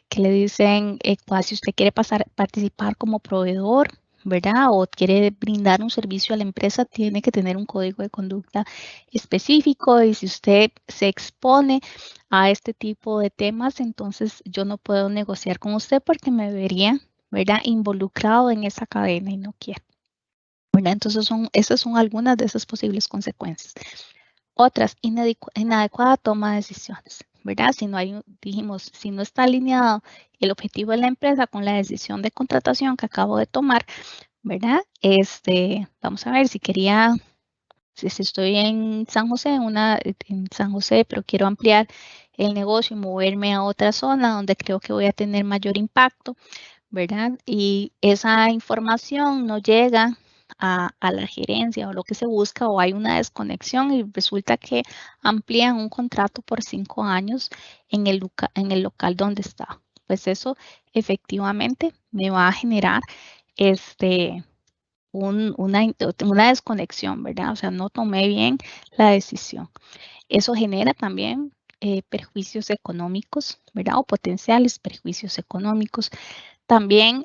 que le dicen, si usted quiere participar como proveedor, ¿verdad? O quiere brindar un servicio a la empresa, tiene que tener un código de conducta específico y si usted se expone a este tipo de temas, entonces yo no puedo negociar con usted porque me vería, ¿verdad? Involucrado en esa cadena y no quiero, ¿verdad? Entonces esas son algunas de esas posibles consecuencias. Otras, inadecuada toma de decisiones, ¿verdad? Si no hay, dijimos, si no está alineado el objetivo de la empresa con la decisión de contratación que acabo de tomar, ¿verdad? Vamos a ver si si estoy en San José, pero quiero ampliar el negocio y moverme a otra zona donde creo que voy a tener mayor impacto, ¿verdad? Y esa información no llega a la gerencia o lo que se busca, o hay una desconexión y resulta que amplían un contrato por 5 años en el local donde está. Pues eso efectivamente me va a generar una desconexión, ¿verdad? O sea, no tomé bien la decisión. Eso genera también perjuicios económicos, ¿verdad? O potenciales perjuicios económicos. También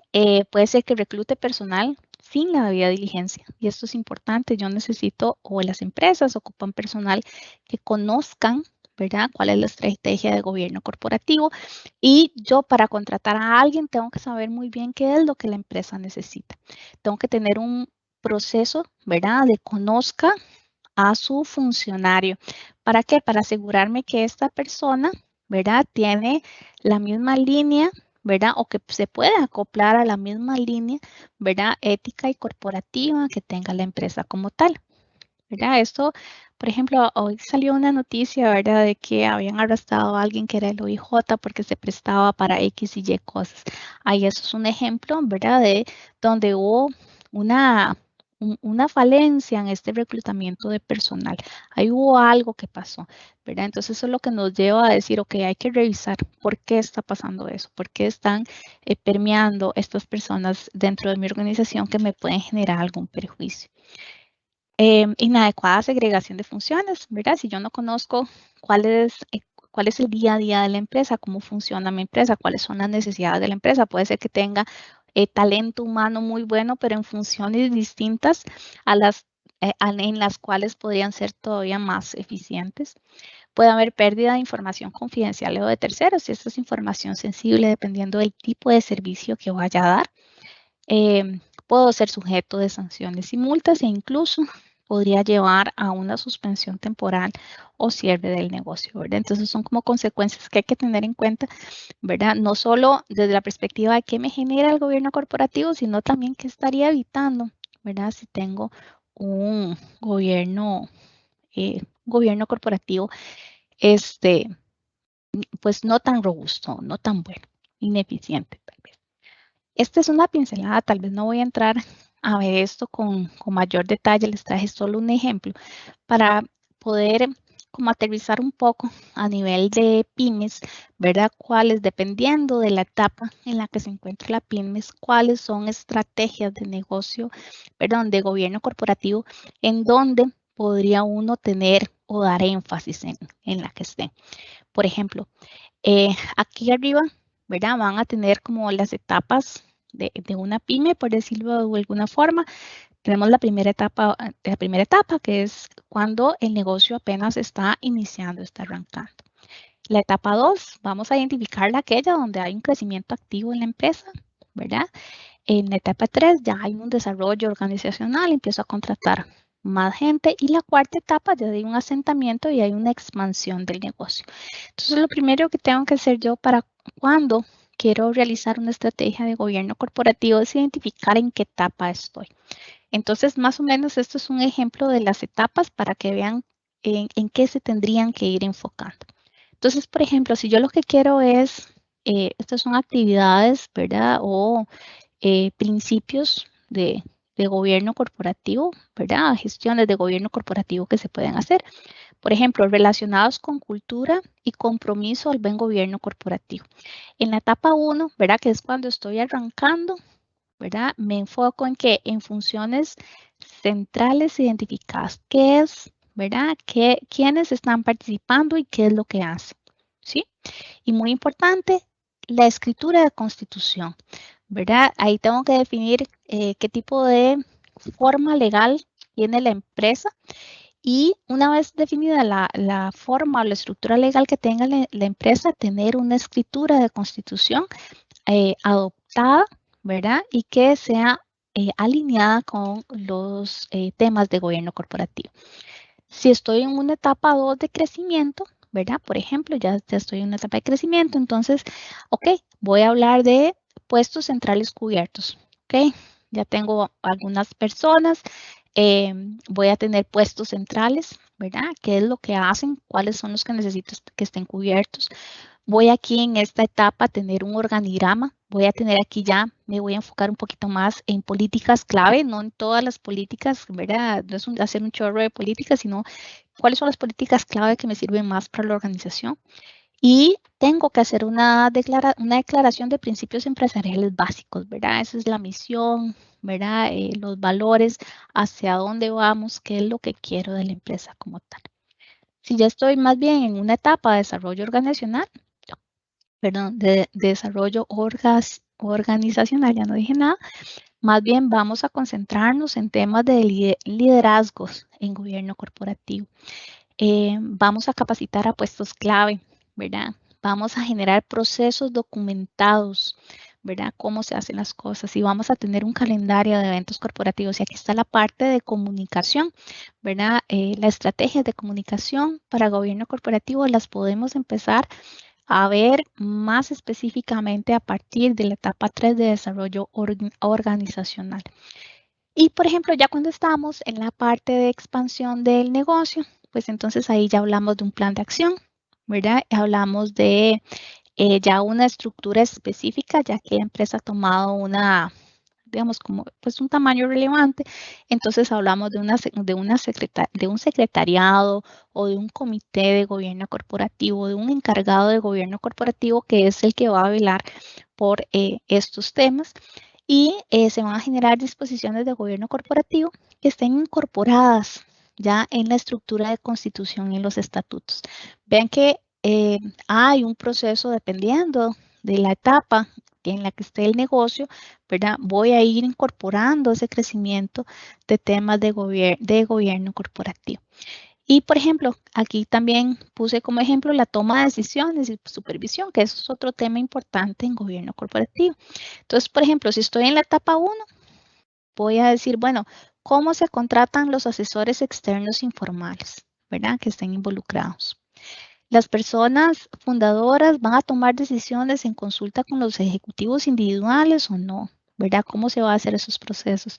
puede ser que reclute personal sin la debida diligencia. Y esto es importante. Yo necesito, o las empresas ocupan personal que conozcan, ¿verdad? ¿Cuál es la estrategia de gobierno corporativo? Y yo para contratar a alguien tengo que saber muy bien qué es lo que la empresa necesita. Tengo que tener un proceso, ¿verdad? De conozca a su funcionario. ¿Para qué? Para asegurarme que esta persona, ¿verdad? Tiene la misma línea, ¿verdad? O que se puede acoplar a la misma línea, ¿verdad? Ética y corporativa que tenga la empresa como tal, ¿verdad? Esto, por ejemplo, hoy salió una noticia, ¿verdad? De que habían arrestado a alguien que era el OIJ porque se prestaba para X y Y cosas. Ahí eso es un ejemplo, ¿verdad? De donde hubo una falencia en este reclutamiento de personal. Ahí hubo algo que pasó, ¿verdad? Entonces eso es lo que nos lleva a decir, ok, hay que revisar por qué está pasando eso, por qué están permeando estas personas dentro de mi organización que me pueden generar algún perjuicio. Inadecuada segregación de funciones, ¿verdad? Si yo no conozco cuál es el día a día de la empresa, cómo funciona mi empresa, cuáles son las necesidades de la empresa. Puede ser que tenga talento humano muy bueno, pero en funciones distintas en las cuales podrían ser todavía más eficientes. Puede haber pérdida de información confidencial o de terceros, y esta es información sensible dependiendo del tipo de servicio que vaya a dar. Puedo ser sujeto de sanciones y multas e incluso podría llevar a una suspensión temporal o cierre del negocio, ¿verdad? Entonces son como consecuencias que hay que tener en cuenta, ¿verdad? No solo desde la perspectiva de qué me genera el gobierno corporativo, sino también qué estaría evitando, ¿verdad? Si tengo un gobierno corporativo, pues no tan robusto, no tan bueno, ineficiente tal vez. Esta es una pincelada, tal vez no voy a entrar a ver esto con mayor detalle, les traje solo un ejemplo para poder como aterrizar un poco a nivel de pymes, ¿verdad? Cuáles, dependiendo de la etapa en la que se encuentra la pymes, cuáles son estrategias de negocio, perdón, de gobierno corporativo, en donde podría uno tener o dar énfasis en la que esté. Por ejemplo, aquí arriba, ¿verdad? Van a tener como las etapas de una pyme, por decirlo de alguna forma. Tenemos la primera etapa, que es cuando el negocio apenas está iniciando, está arrancando. La etapa 2, vamos a identificar aquella donde hay un crecimiento activo en la empresa, ¿verdad? En la etapa 3 ya hay un desarrollo organizacional, empiezo a contratar más gente, y la cuarta etapa ya hay un asentamiento y hay una expansión del negocio. Entonces, lo primero que tengo que hacer yo para cuando quiero realizar una estrategia de gobierno corporativo es identificar en qué etapa estoy. Entonces, más o menos, esto es un ejemplo de las etapas para que vean en qué se tendrían que ir enfocando. Entonces, por ejemplo, si yo lo que quiero es, estas son actividades, ¿verdad? O principios de gobierno corporativo, ¿verdad? Gestiones de gobierno corporativo que se pueden hacer. Por ejemplo, relacionados con cultura y compromiso al buen gobierno corporativo. En la etapa 1, ¿verdad? Que es cuando estoy arrancando, ¿verdad? Me enfoco en que en funciones centrales identificadas. ¿Qué es, verdad? ¿Quiénes están participando y qué es lo que hacen? ¿Sí? Y muy importante, la escritura de constitución, ¿verdad? Ahí tengo que definir qué tipo de forma legal tiene la empresa, y una vez definida la forma o la estructura legal que tenga la empresa, tener una escritura de constitución adoptada, ¿verdad? Y que sea alineada con los temas de gobierno corporativo. Si estoy en una etapa 2 de crecimiento, ¿verdad? Por ejemplo, ya estoy en una etapa de crecimiento, entonces, ok, voy a hablar de puestos centrales cubiertos, ok. Ya tengo algunas personas Voy a tener puestos centrales, ¿verdad? ¿Qué es lo que hacen? ¿Cuáles son los que necesito que estén cubiertos? Voy aquí en esta etapa a tener un organigrama. Voy a tener aquí ya, me voy a enfocar un poquito más en políticas clave, no en todas las políticas, ¿verdad? No es hacer un chorro de políticas, sino cuáles son las políticas clave que me sirven más para la organización. Y tengo que hacer una declaración de principios empresariales básicos, ¿verdad? Esa es la misión, ¿verdad? Los valores, hacia dónde vamos, qué es lo que quiero de la empresa como tal. Si ya estoy más bien en una etapa de desarrollo organizacional, perdón, de desarrollo organizacional, ya no dije nada, más bien vamos a concentrarnos en temas de liderazgos en gobierno corporativo. Vamos a capacitar a puestos clave, ¿verdad? Vamos a generar procesos documentados, ¿verdad? Cómo se hacen las cosas y vamos a tener un calendario de eventos corporativos. Y aquí está la parte de comunicación, ¿verdad? Las estrategias de comunicación para gobierno corporativo las podemos empezar a ver más específicamente a partir de la etapa 3 de desarrollo organizacional. Y, por ejemplo, ya cuando estamos en la parte de expansión del negocio, pues entonces ahí ya hablamos de un plan de acción, ¿verdad? Hablamos de ya una estructura específica, ya que la empresa ha tomado una, digamos, como pues un tamaño relevante. Entonces hablamos de un secretariado o de un comité de gobierno corporativo, de un encargado de gobierno corporativo que es el que va a velar por estos temas. Y se van a generar disposiciones de gobierno corporativo que estén incorporadas ya en la estructura de constitución y en los estatutos. Vean que hay un proceso dependiendo de la etapa en la que esté el negocio, ¿verdad? Voy a ir incorporando ese crecimiento de temas de gobierno corporativo. Y, por ejemplo, aquí también puse como ejemplo la toma de decisiones y supervisión, que eso es otro tema importante en gobierno corporativo. Entonces, por ejemplo, si estoy en la etapa 1, voy a decir, bueno, ¿cómo se contratan los asesores externos informales, ¿verdad? Que estén involucrados. Las personas fundadoras van a tomar decisiones en consulta con los ejecutivos individuales o no, ¿verdad? ¿Cómo se va a hacer esos procesos?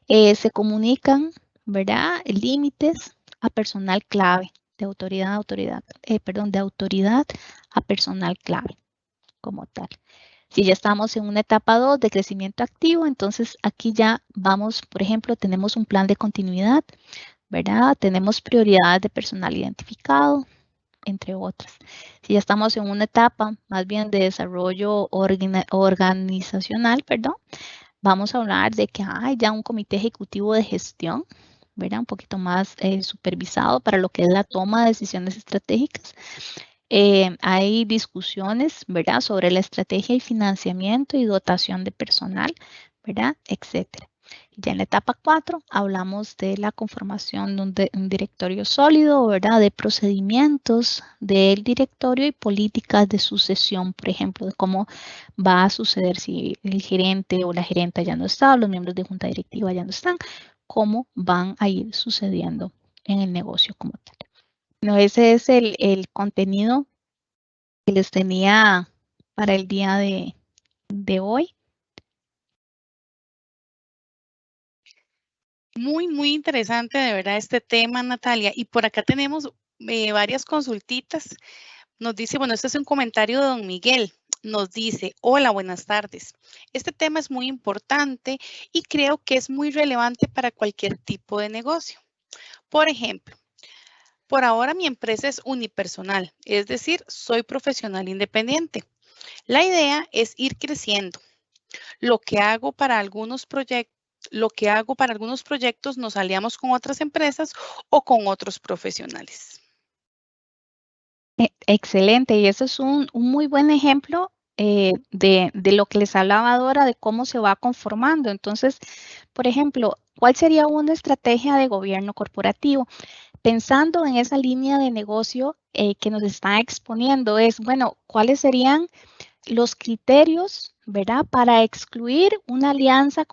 Se comunican, ¿verdad? Límites a personal clave, de autoridad a autoridad, de autoridad a personal clave como tal. Si ya estamos en una etapa 2 de crecimiento activo, entonces aquí ya vamos, por ejemplo, tenemos un plan de continuidad, ¿verdad? Tenemos prioridades de personal identificado, entre otras. Si ya estamos en una etapa más bien de desarrollo organizacional, perdón, vamos a hablar de que hay ya un comité ejecutivo de gestión, ¿verdad? Un poquito más supervisado para lo que es la toma de decisiones estratégicas. Hay discusiones, ¿verdad? Sobre la estrategia y financiamiento y dotación de personal, ¿verdad? Etcétera. Ya en la etapa 4 hablamos de la conformación de un directorio sólido, ¿verdad? De procedimientos del directorio y políticas de sucesión, por ejemplo, de cómo va a suceder si el gerente o la gerenta ya no está, los miembros de junta directiva ya no están, cómo van a ir sucediendo en el negocio como tal. No, ese es el contenido que les tenía para el día de hoy. Muy, muy interesante de verdad este tema, Natalia. Y por acá tenemos varias consultitas. Nos dice, bueno, este es un comentario de don Miguel. Nos dice, hola, buenas tardes. Este tema es muy importante y creo que es muy relevante para cualquier tipo de negocio. Por ejemplo, por ahora mi empresa es unipersonal, es decir, soy profesional independiente. La idea es ir creciendo. Lo que hago para algunos proyectos nos aliamos con otras empresas o con otros profesionales. Excelente, y eso es un muy buen ejemplo de lo que les hablaba ahora, de cómo se va conformando. Entonces, por ejemplo, ¿cuál sería una estrategia de gobierno corporativo? Pensando en esa línea de negocio que nos está exponiendo, es, bueno, ¿cuáles serían los criterios, ¿verdad? Para excluir una alianza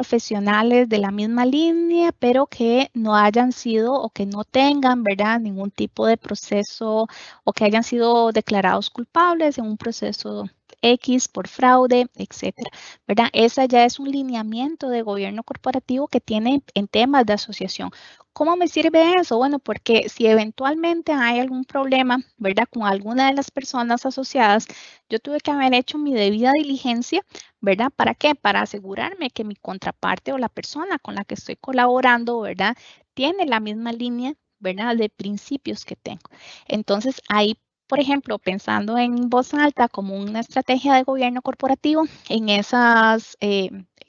profesionales de la misma línea, pero que no hayan sido o que no tengan, ¿verdad?, ningún tipo de proceso o que hayan sido declarados culpables en un proceso X por fraude, etcétera, ¿verdad? Esa ya es un lineamiento de gobierno corporativo que tiene en temas de asociación. ¿Cómo me sirve eso? Bueno, porque si eventualmente hay algún problema, ¿verdad?, con alguna de las personas asociadas, yo tuve que haber hecho mi debida diligencia, ¿verdad? ¿Para qué? Para asegurarme que mi contraparte o la persona con la que estoy colaborando, ¿verdad?, tiene la misma línea, ¿verdad?, de principios que tengo. Entonces, ahí, por ejemplo, pensando en voz alta como una estrategia de gobierno corporativo, en esas,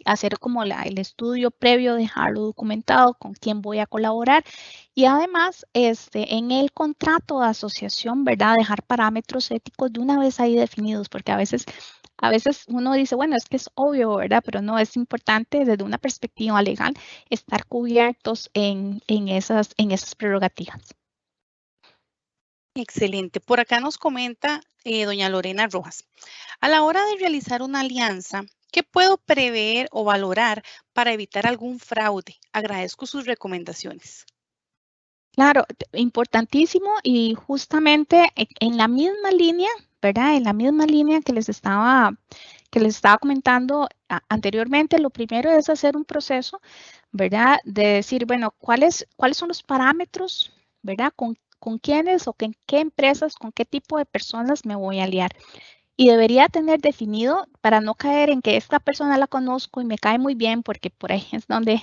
hacer como el estudio previo, dejarlo documentado con quién voy a colaborar y además en el contrato de asociación, ¿verdad?, dejar parámetros éticos de una vez ahí definidos, porque a veces uno dice, bueno, es que es obvio, ¿verdad? Pero no, es importante desde una perspectiva legal estar cubiertos en esas prerrogativas. Excelente. Por acá nos comenta doña Lorena Rojas. A la hora de realizar una alianza, ¿qué puedo prever o valorar para evitar algún fraude? Agradezco sus recomendaciones. Claro, importantísimo y justamente en la misma línea, ¿verdad? En la misma línea que les estaba comentando anteriormente, lo primero es hacer un proceso, ¿verdad? De decir, bueno, ¿cuáles son los parámetros, ¿verdad? ¿Con quiénes o con qué empresas, con qué tipo de personas me voy a aliar? Y debería tener definido para no caer en que esta persona la conozco y me cae muy bien, porque por ahí es donde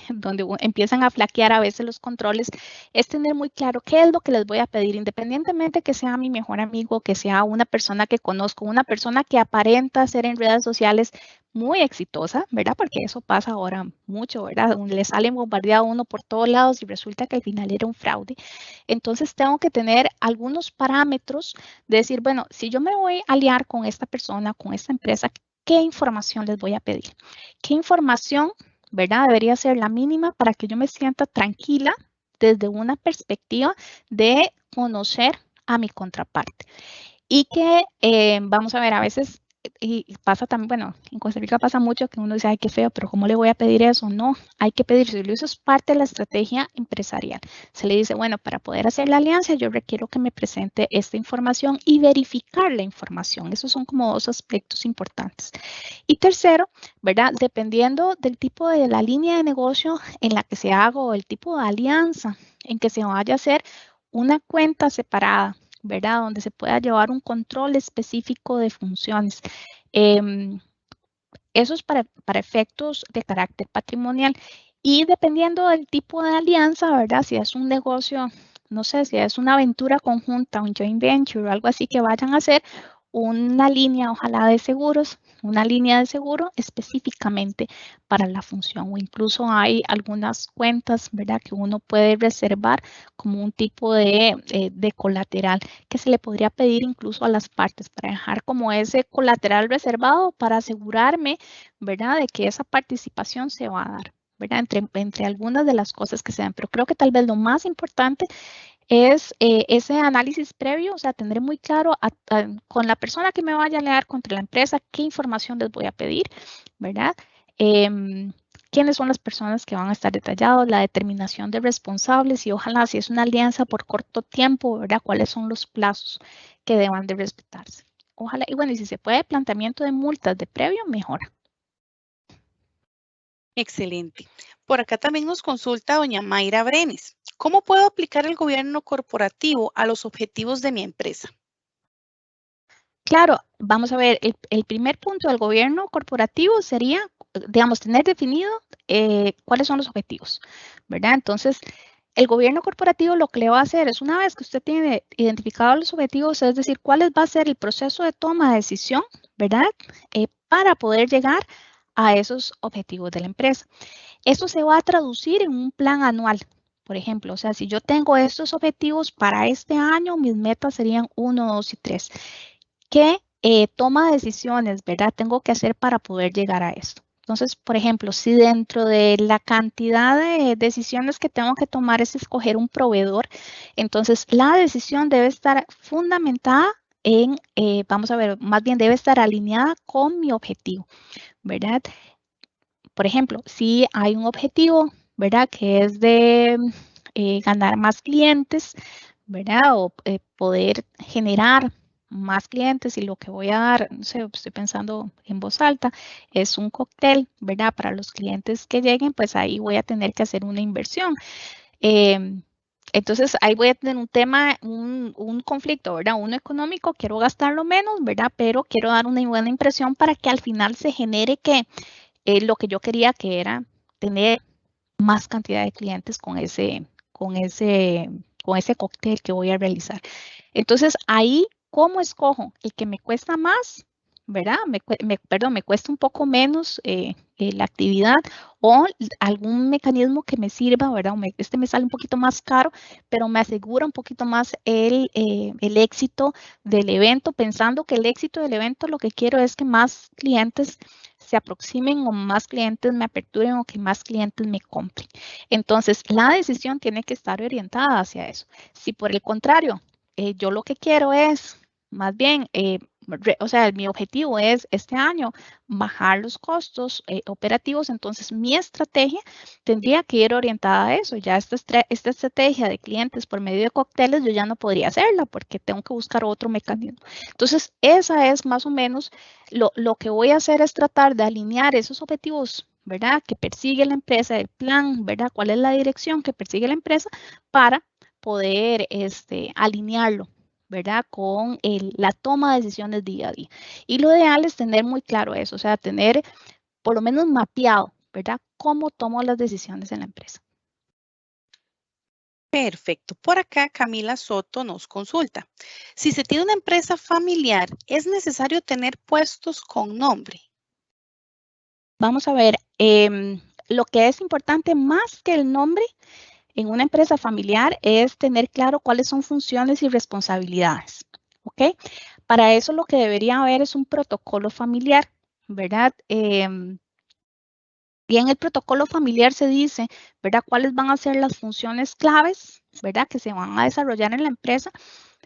empiezan a flaquear a veces los controles, es tener muy claro qué es lo que les voy a pedir, independientemente que sea mi mejor amigo, que sea una persona que conozco, una persona que aparenta ser en redes sociales muy exitosa, ¿verdad? Porque eso pasa ahora mucho, ¿verdad? Le sale bombardeado uno por todos lados y resulta que al final era un fraude. Entonces tengo que tener algunos parámetros de decir, bueno, si yo me voy a aliar con esta persona, con esta empresa, ¿qué información les voy a pedir? ¿Qué información, verdad, debería ser la mínima para que yo me sienta tranquila desde una perspectiva de conocer a mi contraparte? Y que, vamos a ver, a veces, y pasa también, bueno, en Costa Rica pasa mucho que uno dice, ay, qué feo, pero ¿cómo le voy a pedir eso? No, hay que pedírselo. Eso es parte de la estrategia empresarial. Se le dice, bueno, para poder hacer la alianza, yo requiero que me presente esta información y verificar la información. Esos son como dos aspectos importantes. Y tercero, ¿verdad? Dependiendo del tipo de la línea de negocio en la que se haga o el tipo de alianza en que se vaya a hacer una cuenta separada, ¿verdad? Donde se pueda llevar un control específico de funciones. Eso es para efectos de carácter patrimonial. Y dependiendo del tipo de alianza, ¿verdad? Si es un negocio, no sé, si es una aventura conjunta, un joint venture o algo así que vayan a hacer, una línea, ojalá de seguros, una línea de seguro específicamente para la función. O incluso hay algunas cuentas, ¿verdad?, que uno puede reservar como un tipo de colateral que se le podría pedir incluso a las partes para dejar como ese colateral reservado para asegurarme, ¿verdad?, de que esa participación se va a dar, ¿verdad? Entre algunas de las cosas que se dan. Pero creo que tal vez lo más importante es ese análisis previo, o sea, tendré muy claro con la persona que me vaya a aliar contra la empresa, qué información les voy a pedir, ¿verdad? Quiénes son las personas que van a estar detallados, la determinación de responsables y ojalá si es una alianza por corto tiempo, ¿verdad? ¿Cuáles son los plazos que deban de respetarse? Ojalá, y bueno, y si se puede, planteamiento de multas de previo, mejor. Excelente. Por acá también nos consulta doña Mayra Brenes. ¿Cómo puedo aplicar el gobierno corporativo a los objetivos de mi empresa? Claro, vamos a ver, el primer punto del gobierno corporativo sería, digamos, tener definido cuáles son los objetivos, ¿verdad? Entonces, el gobierno corporativo lo que le va a hacer es, una vez que usted tiene identificados los objetivos, es decir, cuál va a ser el proceso de toma de decisión, ¿verdad? Para poder llegar a esos objetivos de la empresa. Eso se va a traducir en un plan anual. Por ejemplo, o sea, si yo tengo estos objetivos para este año, mis metas serían 1, 2 y 3. ¿Qué toma decisiones, verdad, tengo que hacer para poder llegar a esto? Entonces, por ejemplo, si dentro de la cantidad de decisiones que tengo que tomar es escoger un proveedor, entonces la decisión debe estar fundamentada en, vamos a ver, más bien debe estar alineada con mi objetivo, ¿verdad? por ejemplo, si hay un objetivo, ¿verdad? Que es de ganar más clientes, ¿verdad? O poder generar más clientes y lo que voy a dar, no sé, estoy pensando en voz alta, es un cóctel, ¿verdad? Para los clientes que lleguen, pues ahí voy a tener que hacer una inversión. Entonces, ahí voy a tener un tema, un conflicto, ¿verdad? Uno económico, quiero gastarlo menos, ¿verdad? Pero quiero dar una buena impresión para que al final se genere que lo que yo quería, que era tener más cantidad de clientes con ese cóctel que voy a realizar. Entonces, ahí, ¿cómo escojo? El que me cuesta más, ¿verdad? Perdón, me cuesta un poco menos la actividad o algún mecanismo que me sirva, ¿verdad? Este me sale un poquito más caro, pero me asegura un poquito más el éxito del evento, pensando que el éxito del evento lo que quiero es que más clientes se aproximen o más clientes me aperturen o que más clientes me compren. Entonces, la decisión tiene que estar orientada hacia eso. Si por el contrario, yo lo que quiero es, más bien, o sea, mi objetivo es este año bajar los costos operativos, entonces mi estrategia tendría que ir orientada a eso. Ya esta estrategia de clientes por medio de cócteles, yo ya no podría hacerla porque tengo que buscar otro mecanismo. Entonces, esa es más o menos lo que voy a hacer es tratar de alinear esos objetivos, ¿verdad? Que persigue la empresa, el plan, ¿verdad? ¿Cuál es la dirección que persigue la empresa para poder alinearlo, ¿verdad? Con la toma de decisiones día a día. Y lo ideal es tener muy claro eso, o sea, tener por lo menos mapeado, ¿verdad? Cómo tomo las decisiones en la empresa. Perfecto. Por acá Camila Soto nos consulta. Si se tiene una empresa familiar, ¿es necesario tener puestos con nombre? Vamos a ver, lo que es importante más que el nombre en una empresa familiar es tener claro cuáles son funciones y responsabilidades, ¿ok? Para eso lo que debería haber es un protocolo familiar, ¿verdad? Y en el protocolo familiar se dice, ¿verdad? Cuáles van a ser las funciones claves, ¿verdad? Que se van a desarrollar en la empresa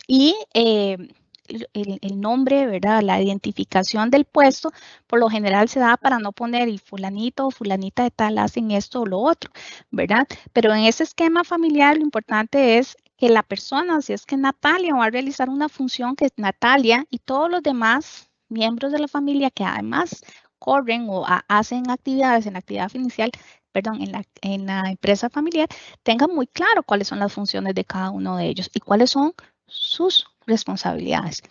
y el nombre, ¿verdad? La identificación del puesto, por lo general se da para no poner y fulanito o fulanita de tal hacen esto o lo otro, ¿verdad? Pero en ese esquema familiar lo importante es que la persona, si es que Natalia va a realizar una función que Natalia y todos los demás miembros de la familia que además corren o hacen actividades en la actividad inicial, perdón, en la empresa familiar, tengan muy claro cuáles son las funciones de cada uno de ellos y cuáles son sus responsabilidades,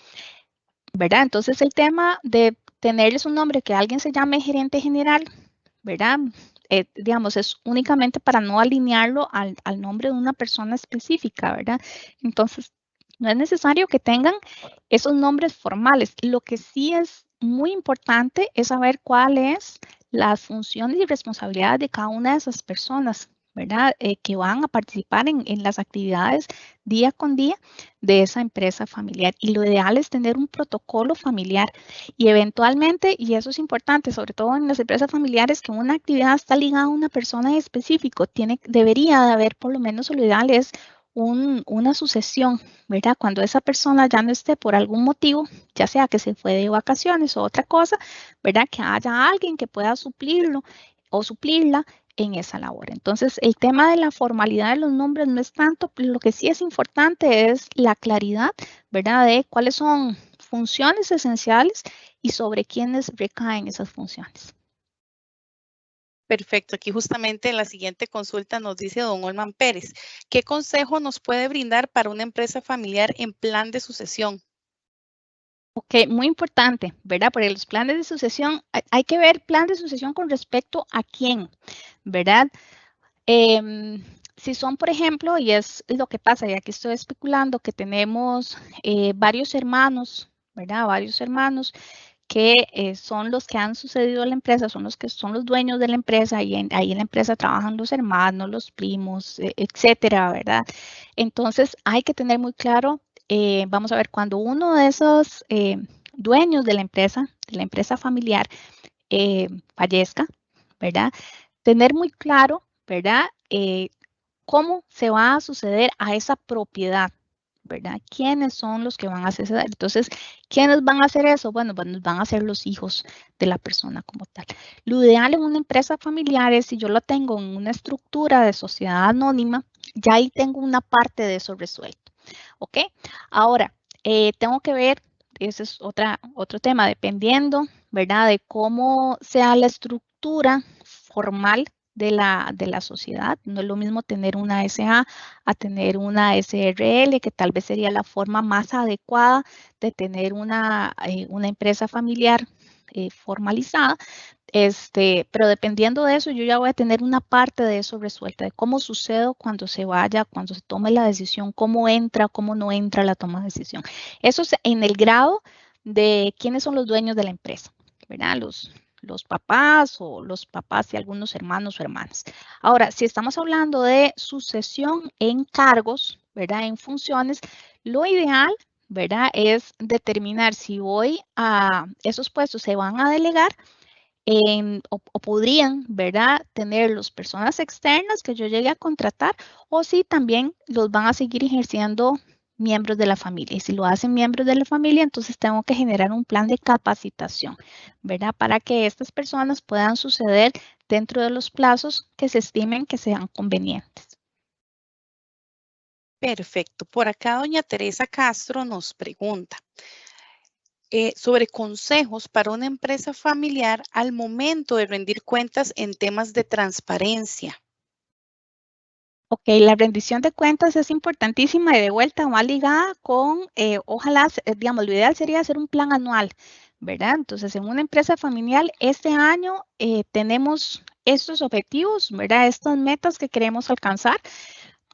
¿verdad? Entonces el tema de tenerles un nombre que alguien se llame gerente general, ¿verdad? Digamos, es únicamente para no alinearlo al nombre de una persona específica, ¿verdad? Entonces, no es necesario que tengan esos nombres formales. Lo que sí es muy importante es saber cuáles las funciones y responsabilidades de cada una de esas personas, ¿verdad? Que van a participar en las actividades día con día de esa empresa familiar. Y lo ideal es tener un protocolo familiar y eventualmente, y eso es importante, sobre todo en las empresas familiares, que una actividad está ligada a una persona en específico, debería de haber por lo menos, lo ideal es una sucesión, ¿verdad? Cuando esa persona ya no esté por algún motivo, ya sea que se fue de vacaciones o otra cosa, ¿verdad? Que haya alguien que pueda suplirlo o suplirla en esa labor. Entonces, el tema de la formalidad de los nombres no es tanto, lo que sí es importante es la claridad, ¿verdad? De cuáles son funciones esenciales y sobre quiénes recaen esas funciones. Perfecto. Aquí justamente en la siguiente consulta nos dice don Olman Pérez, ¿qué consejo nos puede brindar para una empresa familiar en plan de sucesión? Ok, muy importante, ¿verdad? Porque los planes de sucesión, hay que ver plan de sucesión con respecto a quién, ¿verdad? Si son, por ejemplo, y es lo que pasa, y aquí estoy especulando, que tenemos varios hermanos, ¿verdad? Varios hermanos que son los que han sucedido a la empresa, son los que son los dueños de la empresa y ahí en la empresa trabajan los hermanos, los primos, etcétera, ¿verdad? Entonces hay que tener muy claro, vamos a ver, cuando uno de esos dueños de la empresa familiar, fallezca, ¿verdad? Tener muy claro, ¿verdad? Cómo se va a suceder a esa propiedad, ¿verdad? ¿Quiénes son los que van a acceder? Entonces, ¿quiénes van a hacer eso? Bueno, pues van a ser los hijos de la persona como tal. Lo ideal en una empresa familiar es si yo lo tengo en una estructura de sociedad anónima, ya ahí tengo una parte de eso resuelto, ¿ok? Ahora, tengo que ver, ese es otro tema, dependiendo, ¿verdad? De cómo sea la estructura formal de la sociedad. No es lo mismo tener una SA a tener una SRL, que tal vez sería la forma más adecuada de tener una empresa familiar formalizada. Pero dependiendo de eso, yo ya voy a tener una parte de eso resuelta, de cómo sucede cuando se vaya, cuando se tome la decisión, cómo entra, cómo no entra la toma de decisión. Eso es en el grado de quiénes son los dueños de la empresa, ¿verdad? Los papás o los papás y algunos hermanos o hermanas. Ahora, si estamos hablando de sucesión en cargos, ¿verdad? En funciones, lo ideal, ¿verdad? Es determinar si hoy a esos puestos se van a delegar o podrían, ¿verdad?, tener las personas externas que yo llegue a contratar o si también los van a seguir ejerciendo miembros de la familia. Y si lo hacen miembros de la familia, entonces tengo que generar un plan de capacitación, ¿verdad?, para que estas personas puedan suceder dentro de los plazos que se estimen que sean convenientes. Perfecto. Por acá, doña Teresa Castro nos pregunta sobre consejos para una empresa familiar al momento de rendir cuentas en temas de transparencia. Ok, la rendición de cuentas es importantísima y de vuelta va ligada con, ojalá, digamos, lo ideal sería hacer un plan anual, ¿verdad? Entonces, en una empresa familiar, este año tenemos estos objetivos, ¿verdad? Estas metas que queremos alcanzar.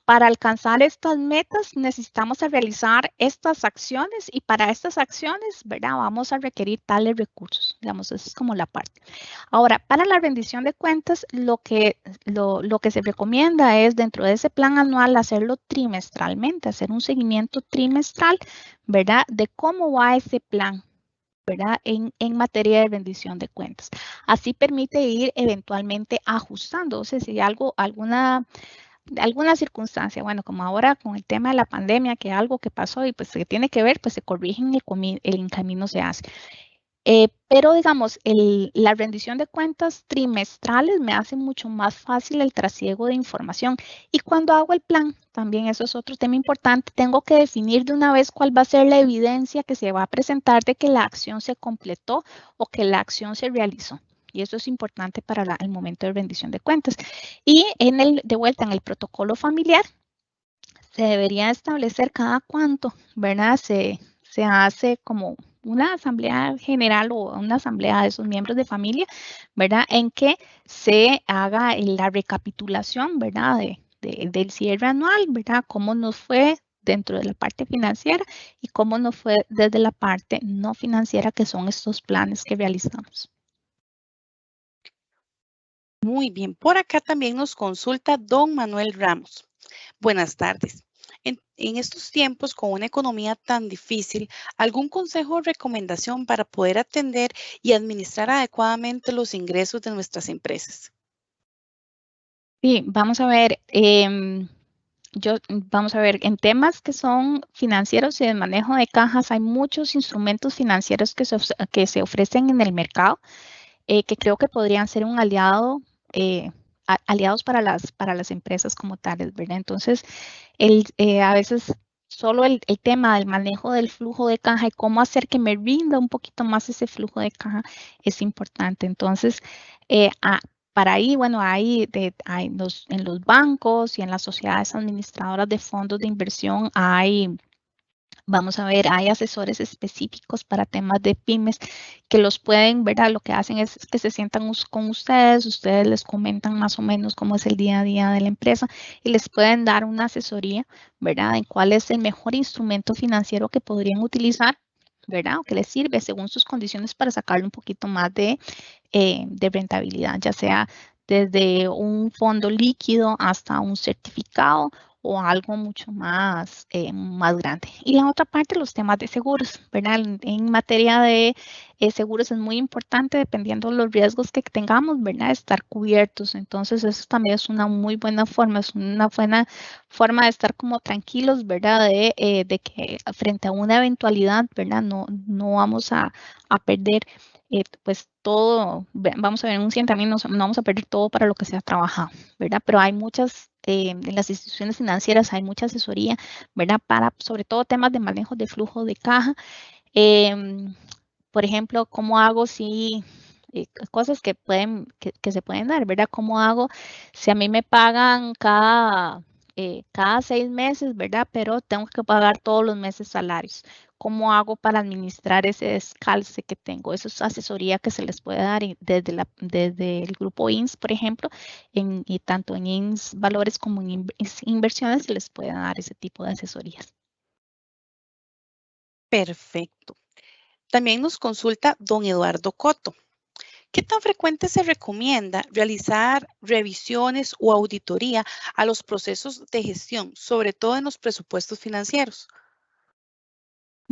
Para alcanzar estas metas necesitamos realizar estas acciones y para estas acciones, ¿verdad? Vamos a requerir tales recursos. Digamos, esa es como la parte. Ahora, para la rendición de cuentas, lo que se recomienda es dentro de ese plan anual hacerlo trimestralmente, hacer un seguimiento trimestral, ¿verdad? De cómo va ese plan, ¿verdad? En materia de rendición de cuentas. Así permite ir eventualmente ajustando. O sea, si hay alguna circunstancia, bueno, como ahora con el tema de la pandemia, que algo que pasó y pues que tiene que ver, pues se corrigen y el camino se hace. Pero digamos, la rendición de cuentas trimestrales me hace mucho más fácil el trasiego de información. Y cuando hago el plan, también eso es otro tema importante, tengo que definir de una vez cuál va a ser la evidencia que se va a presentar de que la acción se completó o que la acción se realizó. Y eso es importante para el momento de rendición de cuentas. Y de vuelta en el protocolo familiar, se debería establecer cada cuánto, ¿verdad? Se hace como una asamblea general o una asamblea de esos miembros de familia, ¿verdad? En que se haga la recapitulación, ¿verdad? Del cierre anual, ¿verdad? Cómo nos fue dentro de la parte financiera y cómo nos fue desde la parte no financiera, que son estos planes que realizamos. Muy bien. Por acá también nos consulta don Manuel Ramos. Buenas tardes. En estos tiempos, con una economía tan difícil, ¿algún consejo o recomendación para poder atender y administrar adecuadamente los ingresos de nuestras empresas? Sí, vamos a ver, vamos a ver, en temas que son financieros y de manejo de cajas, hay muchos instrumentos financieros que se ofrecen en el mercado, que creo que podrían ser un aliado, aliados para las empresas como tales, ¿verdad? Entonces, a veces solo el tema del manejo del flujo de caja y cómo hacer que me rinda un poquito más ese flujo de caja es importante. Entonces, para ahí, bueno, en los bancos y en las sociedades administradoras de fondos de inversión vamos a ver, hay asesores específicos para temas de pymes que los pueden, ¿verdad? Lo que hacen es que se sientan con ustedes les comentan más o menos cómo es el día a día de la empresa y les pueden dar una asesoría, ¿verdad? En cuál es el mejor instrumento financiero que podrían utilizar, ¿verdad? O que les sirve según sus condiciones para sacarle un poquito más de rentabilidad, ya sea desde un fondo líquido hasta un certificado o algo mucho más, más grande. Y la otra parte, los temas de seguros, ¿verdad? En materia de seguros es muy importante, dependiendo de los riesgos que tengamos, ¿verdad? Estar cubiertos. Entonces, eso también es una muy buena forma, es una buena forma de estar como tranquilos, ¿verdad? De que frente a una eventualidad, ¿verdad? No vamos a perder pues todo, vamos a ver, en un 100 también no vamos a perder todo para lo que se ha trabajado, ¿verdad? Pero hay muchas, en las instituciones financieras hay mucha asesoría, ¿verdad? Para sobre todo temas de manejo de flujo de caja. Por ejemplo, ¿cómo hago si cosas que se pueden dar, ¿verdad? ¿Cómo hago si a mí me pagan cada 6 meses, ¿verdad? Pero tengo que pagar todos los meses salarios. ¿Cómo hago para administrar ese descalce que tengo? Eso es asesoría que se les puede dar desde el grupo INS, por ejemplo, y tanto en INS Valores como en Inversiones se les puede dar ese tipo de asesorías. Perfecto. También nos consulta don Eduardo Coto. ¿Qué tan frecuente se recomienda realizar revisiones o auditoría a los procesos de gestión, sobre todo en los presupuestos financieros?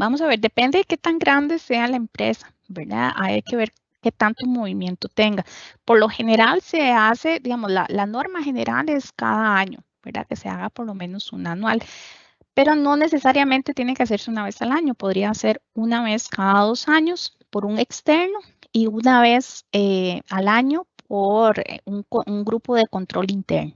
Vamos a ver, depende de qué tan grande sea la empresa, ¿verdad? Hay que ver qué tanto movimiento tenga. Por lo general se hace, digamos, la norma general es cada año, ¿verdad? Que se haga por lo menos un anual, pero no necesariamente tiene que hacerse una vez al año, podría ser una vez cada 2 años por un externo y una vez al año por un grupo de control interno.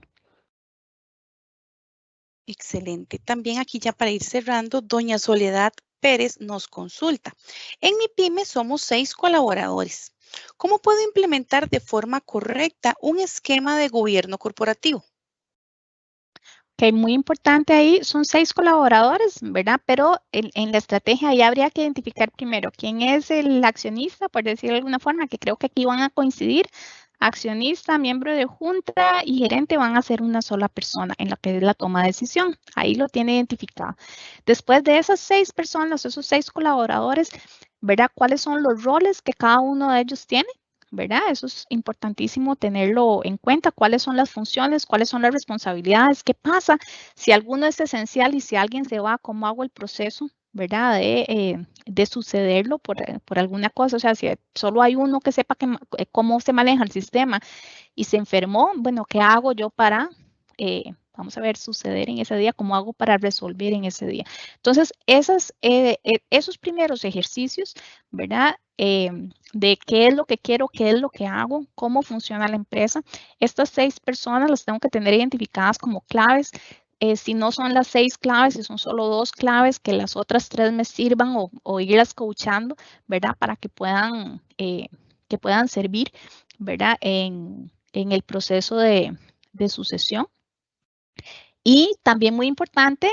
Excelente. También aquí ya para ir cerrando, doña Soledad Pérez nos consulta. En mi pyme somos 6 colaboradores. ¿Cómo puedo implementar de forma correcta un esquema de gobierno corporativo? Que muy importante ahí, son 6 colaboradores, ¿verdad? Pero en la estrategia ya habría que identificar primero quién es el accionista, por decirlo de alguna forma, que creo que aquí van a coincidir. Accionista, miembro de junta y gerente van a ser una sola persona en la que es la toma de decisión. Ahí lo tiene identificado. Después de esas 6 personas, esos 6 colaboradores, ¿verdad? ¿Cuáles son los roles que cada uno de ellos tiene? ¿Verdad? Eso es importantísimo tenerlo en cuenta, cuáles son las funciones, cuáles son las responsabilidades, qué pasa si alguno es esencial y si alguien se va, cómo hago el proceso, ¿verdad? De sucederlo por alguna cosa, o sea, si solo hay uno que sepa cómo se maneja el sistema y se enfermó, bueno, ¿qué hago yo para, vamos a ver, suceder en ese día? ¿Cómo hago para resolver en ese día? Entonces, esos primeros ejercicios, ¿verdad? De qué es lo que quiero, qué es lo que hago, cómo funciona la empresa. Estas 6 personas las tengo que tener identificadas como claves. Si no son las 6 claves, si son solo 2 claves, que las otras 3 me sirvan o irlas coachando, ¿verdad? Para que puedan servir, ¿verdad? En el proceso de sucesión. Y también muy importante,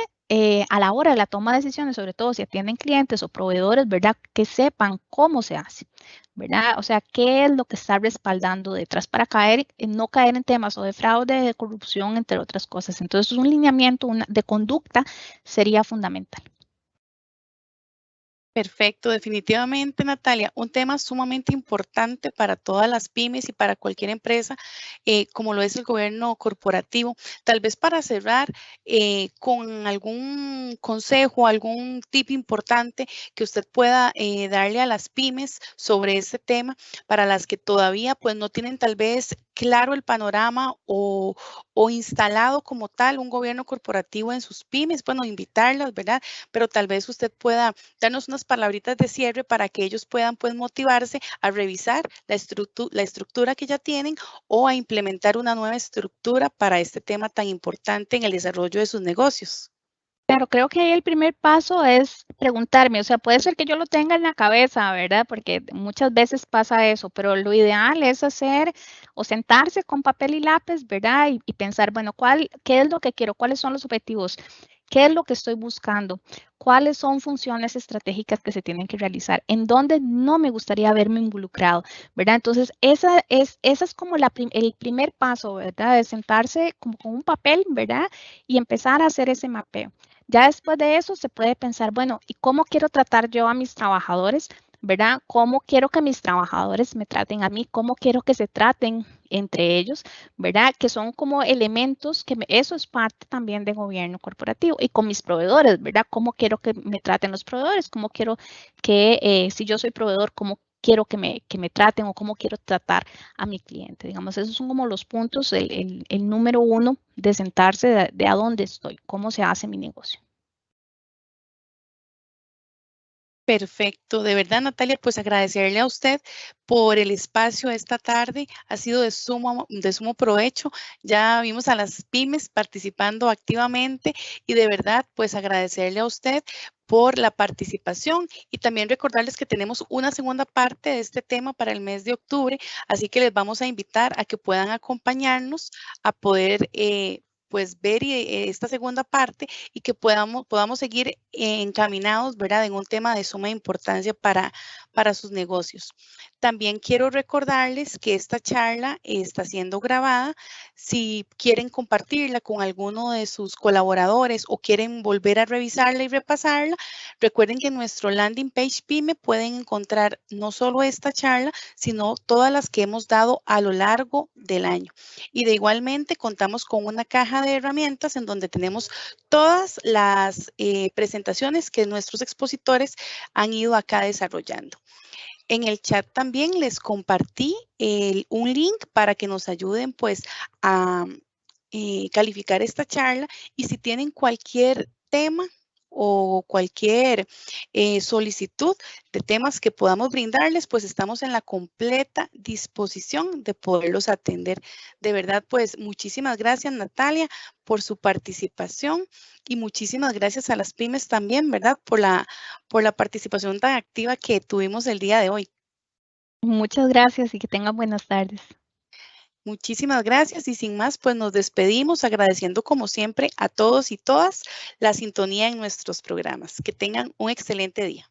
a la hora de la toma de decisiones, sobre todo si atienden clientes o proveedores, ¿verdad? Que sepan cómo se hace, ¿verdad? O sea, qué es lo que está respaldando detrás para no caer en temas o de fraude, de corrupción, entre otras cosas. Entonces, un lineamiento de conducta sería fundamental. Perfecto, definitivamente, Natalia, un tema sumamente importante para todas las pymes y para cualquier empresa, como lo es el gobierno corporativo. Tal vez para cerrar, con algún consejo, algún tip importante que usted pueda darle a las pymes sobre este tema, para las que todavía pues no tienen tal vez claro el panorama o instalado como tal un gobierno corporativo en sus pymes, bueno, invitarlas, ¿verdad? Pero tal vez usted pueda darnos unas palabritas de cierre para que ellos puedan pues motivarse a revisar la estructura que ya tienen o a implementar una nueva estructura para este tema tan importante en el desarrollo de sus negocios. Claro, creo que ahí el primer paso es preguntarme, o sea, puede ser que yo lo tenga en la cabeza, ¿verdad? Porque muchas veces pasa eso, pero lo ideal es hacer o sentarse con papel y lápiz, ¿verdad? Y pensar, bueno, ¿qué es lo que quiero? ¿Cuáles son los objetivos? ¿Qué es lo que estoy buscando? ¿Cuáles son funciones estratégicas que se tienen que realizar? ¿En dónde no me gustaría verme involucrado? ¿Verdad? Entonces, esa es como el primer paso, ¿verdad? De sentarse como con un papel, ¿verdad? Y empezar a hacer ese mapeo. Ya después de eso se puede pensar, bueno, ¿y cómo quiero tratar yo a mis trabajadores? ¿verdad? ¿Cómo quiero que mis trabajadores me traten a mí? ¿Cómo quiero que se traten entre ellos? ¿Verdad? Que son como elementos eso es parte también de gobierno corporativo. Y con mis proveedores, ¿verdad? ¿Cómo quiero que me traten los proveedores? ¿Cómo quiero que, si yo soy proveedor, cómo quiero que me traten o cómo quiero tratar a mi cliente? Digamos, esos son como los puntos, el número uno de sentarse de a dónde estoy, cómo se hace mi negocio. Perfecto, de verdad, Natalia, pues agradecerle a usted por el espacio esta tarde. Ha sido de sumo provecho. Ya vimos a las pymes participando activamente y de verdad, pues agradecerle a usted por la participación y también recordarles que tenemos una segunda parte de este tema para el mes de octubre, así que les vamos a invitar a que puedan acompañarnos a poder pues ver esta segunda parte y que podamos seguir encaminados, ¿verdad?, en un tema de suma importancia para sus negocios. También quiero recordarles que esta charla está siendo grabada. Si quieren compartirla con alguno de sus colaboradores o quieren volver a revisarla y repasarla, recuerden que en nuestro landing page PYME pueden encontrar no solo esta charla, sino todas las que hemos dado a lo largo del año. Y de igualmente contamos con una caja de herramientas en donde tenemos todas las presentaciones que nuestros expositores han ido acá desarrollando. En el chat también les compartí un link para que nos ayuden pues a calificar esta charla y si tienen cualquier tema o cualquier solicitud de temas que podamos brindarles, pues estamos en la completa disposición de poderlos atender. De verdad, pues muchísimas gracias, Natalia, por su participación y muchísimas gracias a las pymes también, ¿verdad? Por la participación tan activa que tuvimos el día de hoy. Muchas gracias y que tengan buenas tardes. Muchísimas gracias y sin más, pues nos despedimos agradeciendo como siempre a todos y todas la sintonía en nuestros programas. Que tengan un excelente día.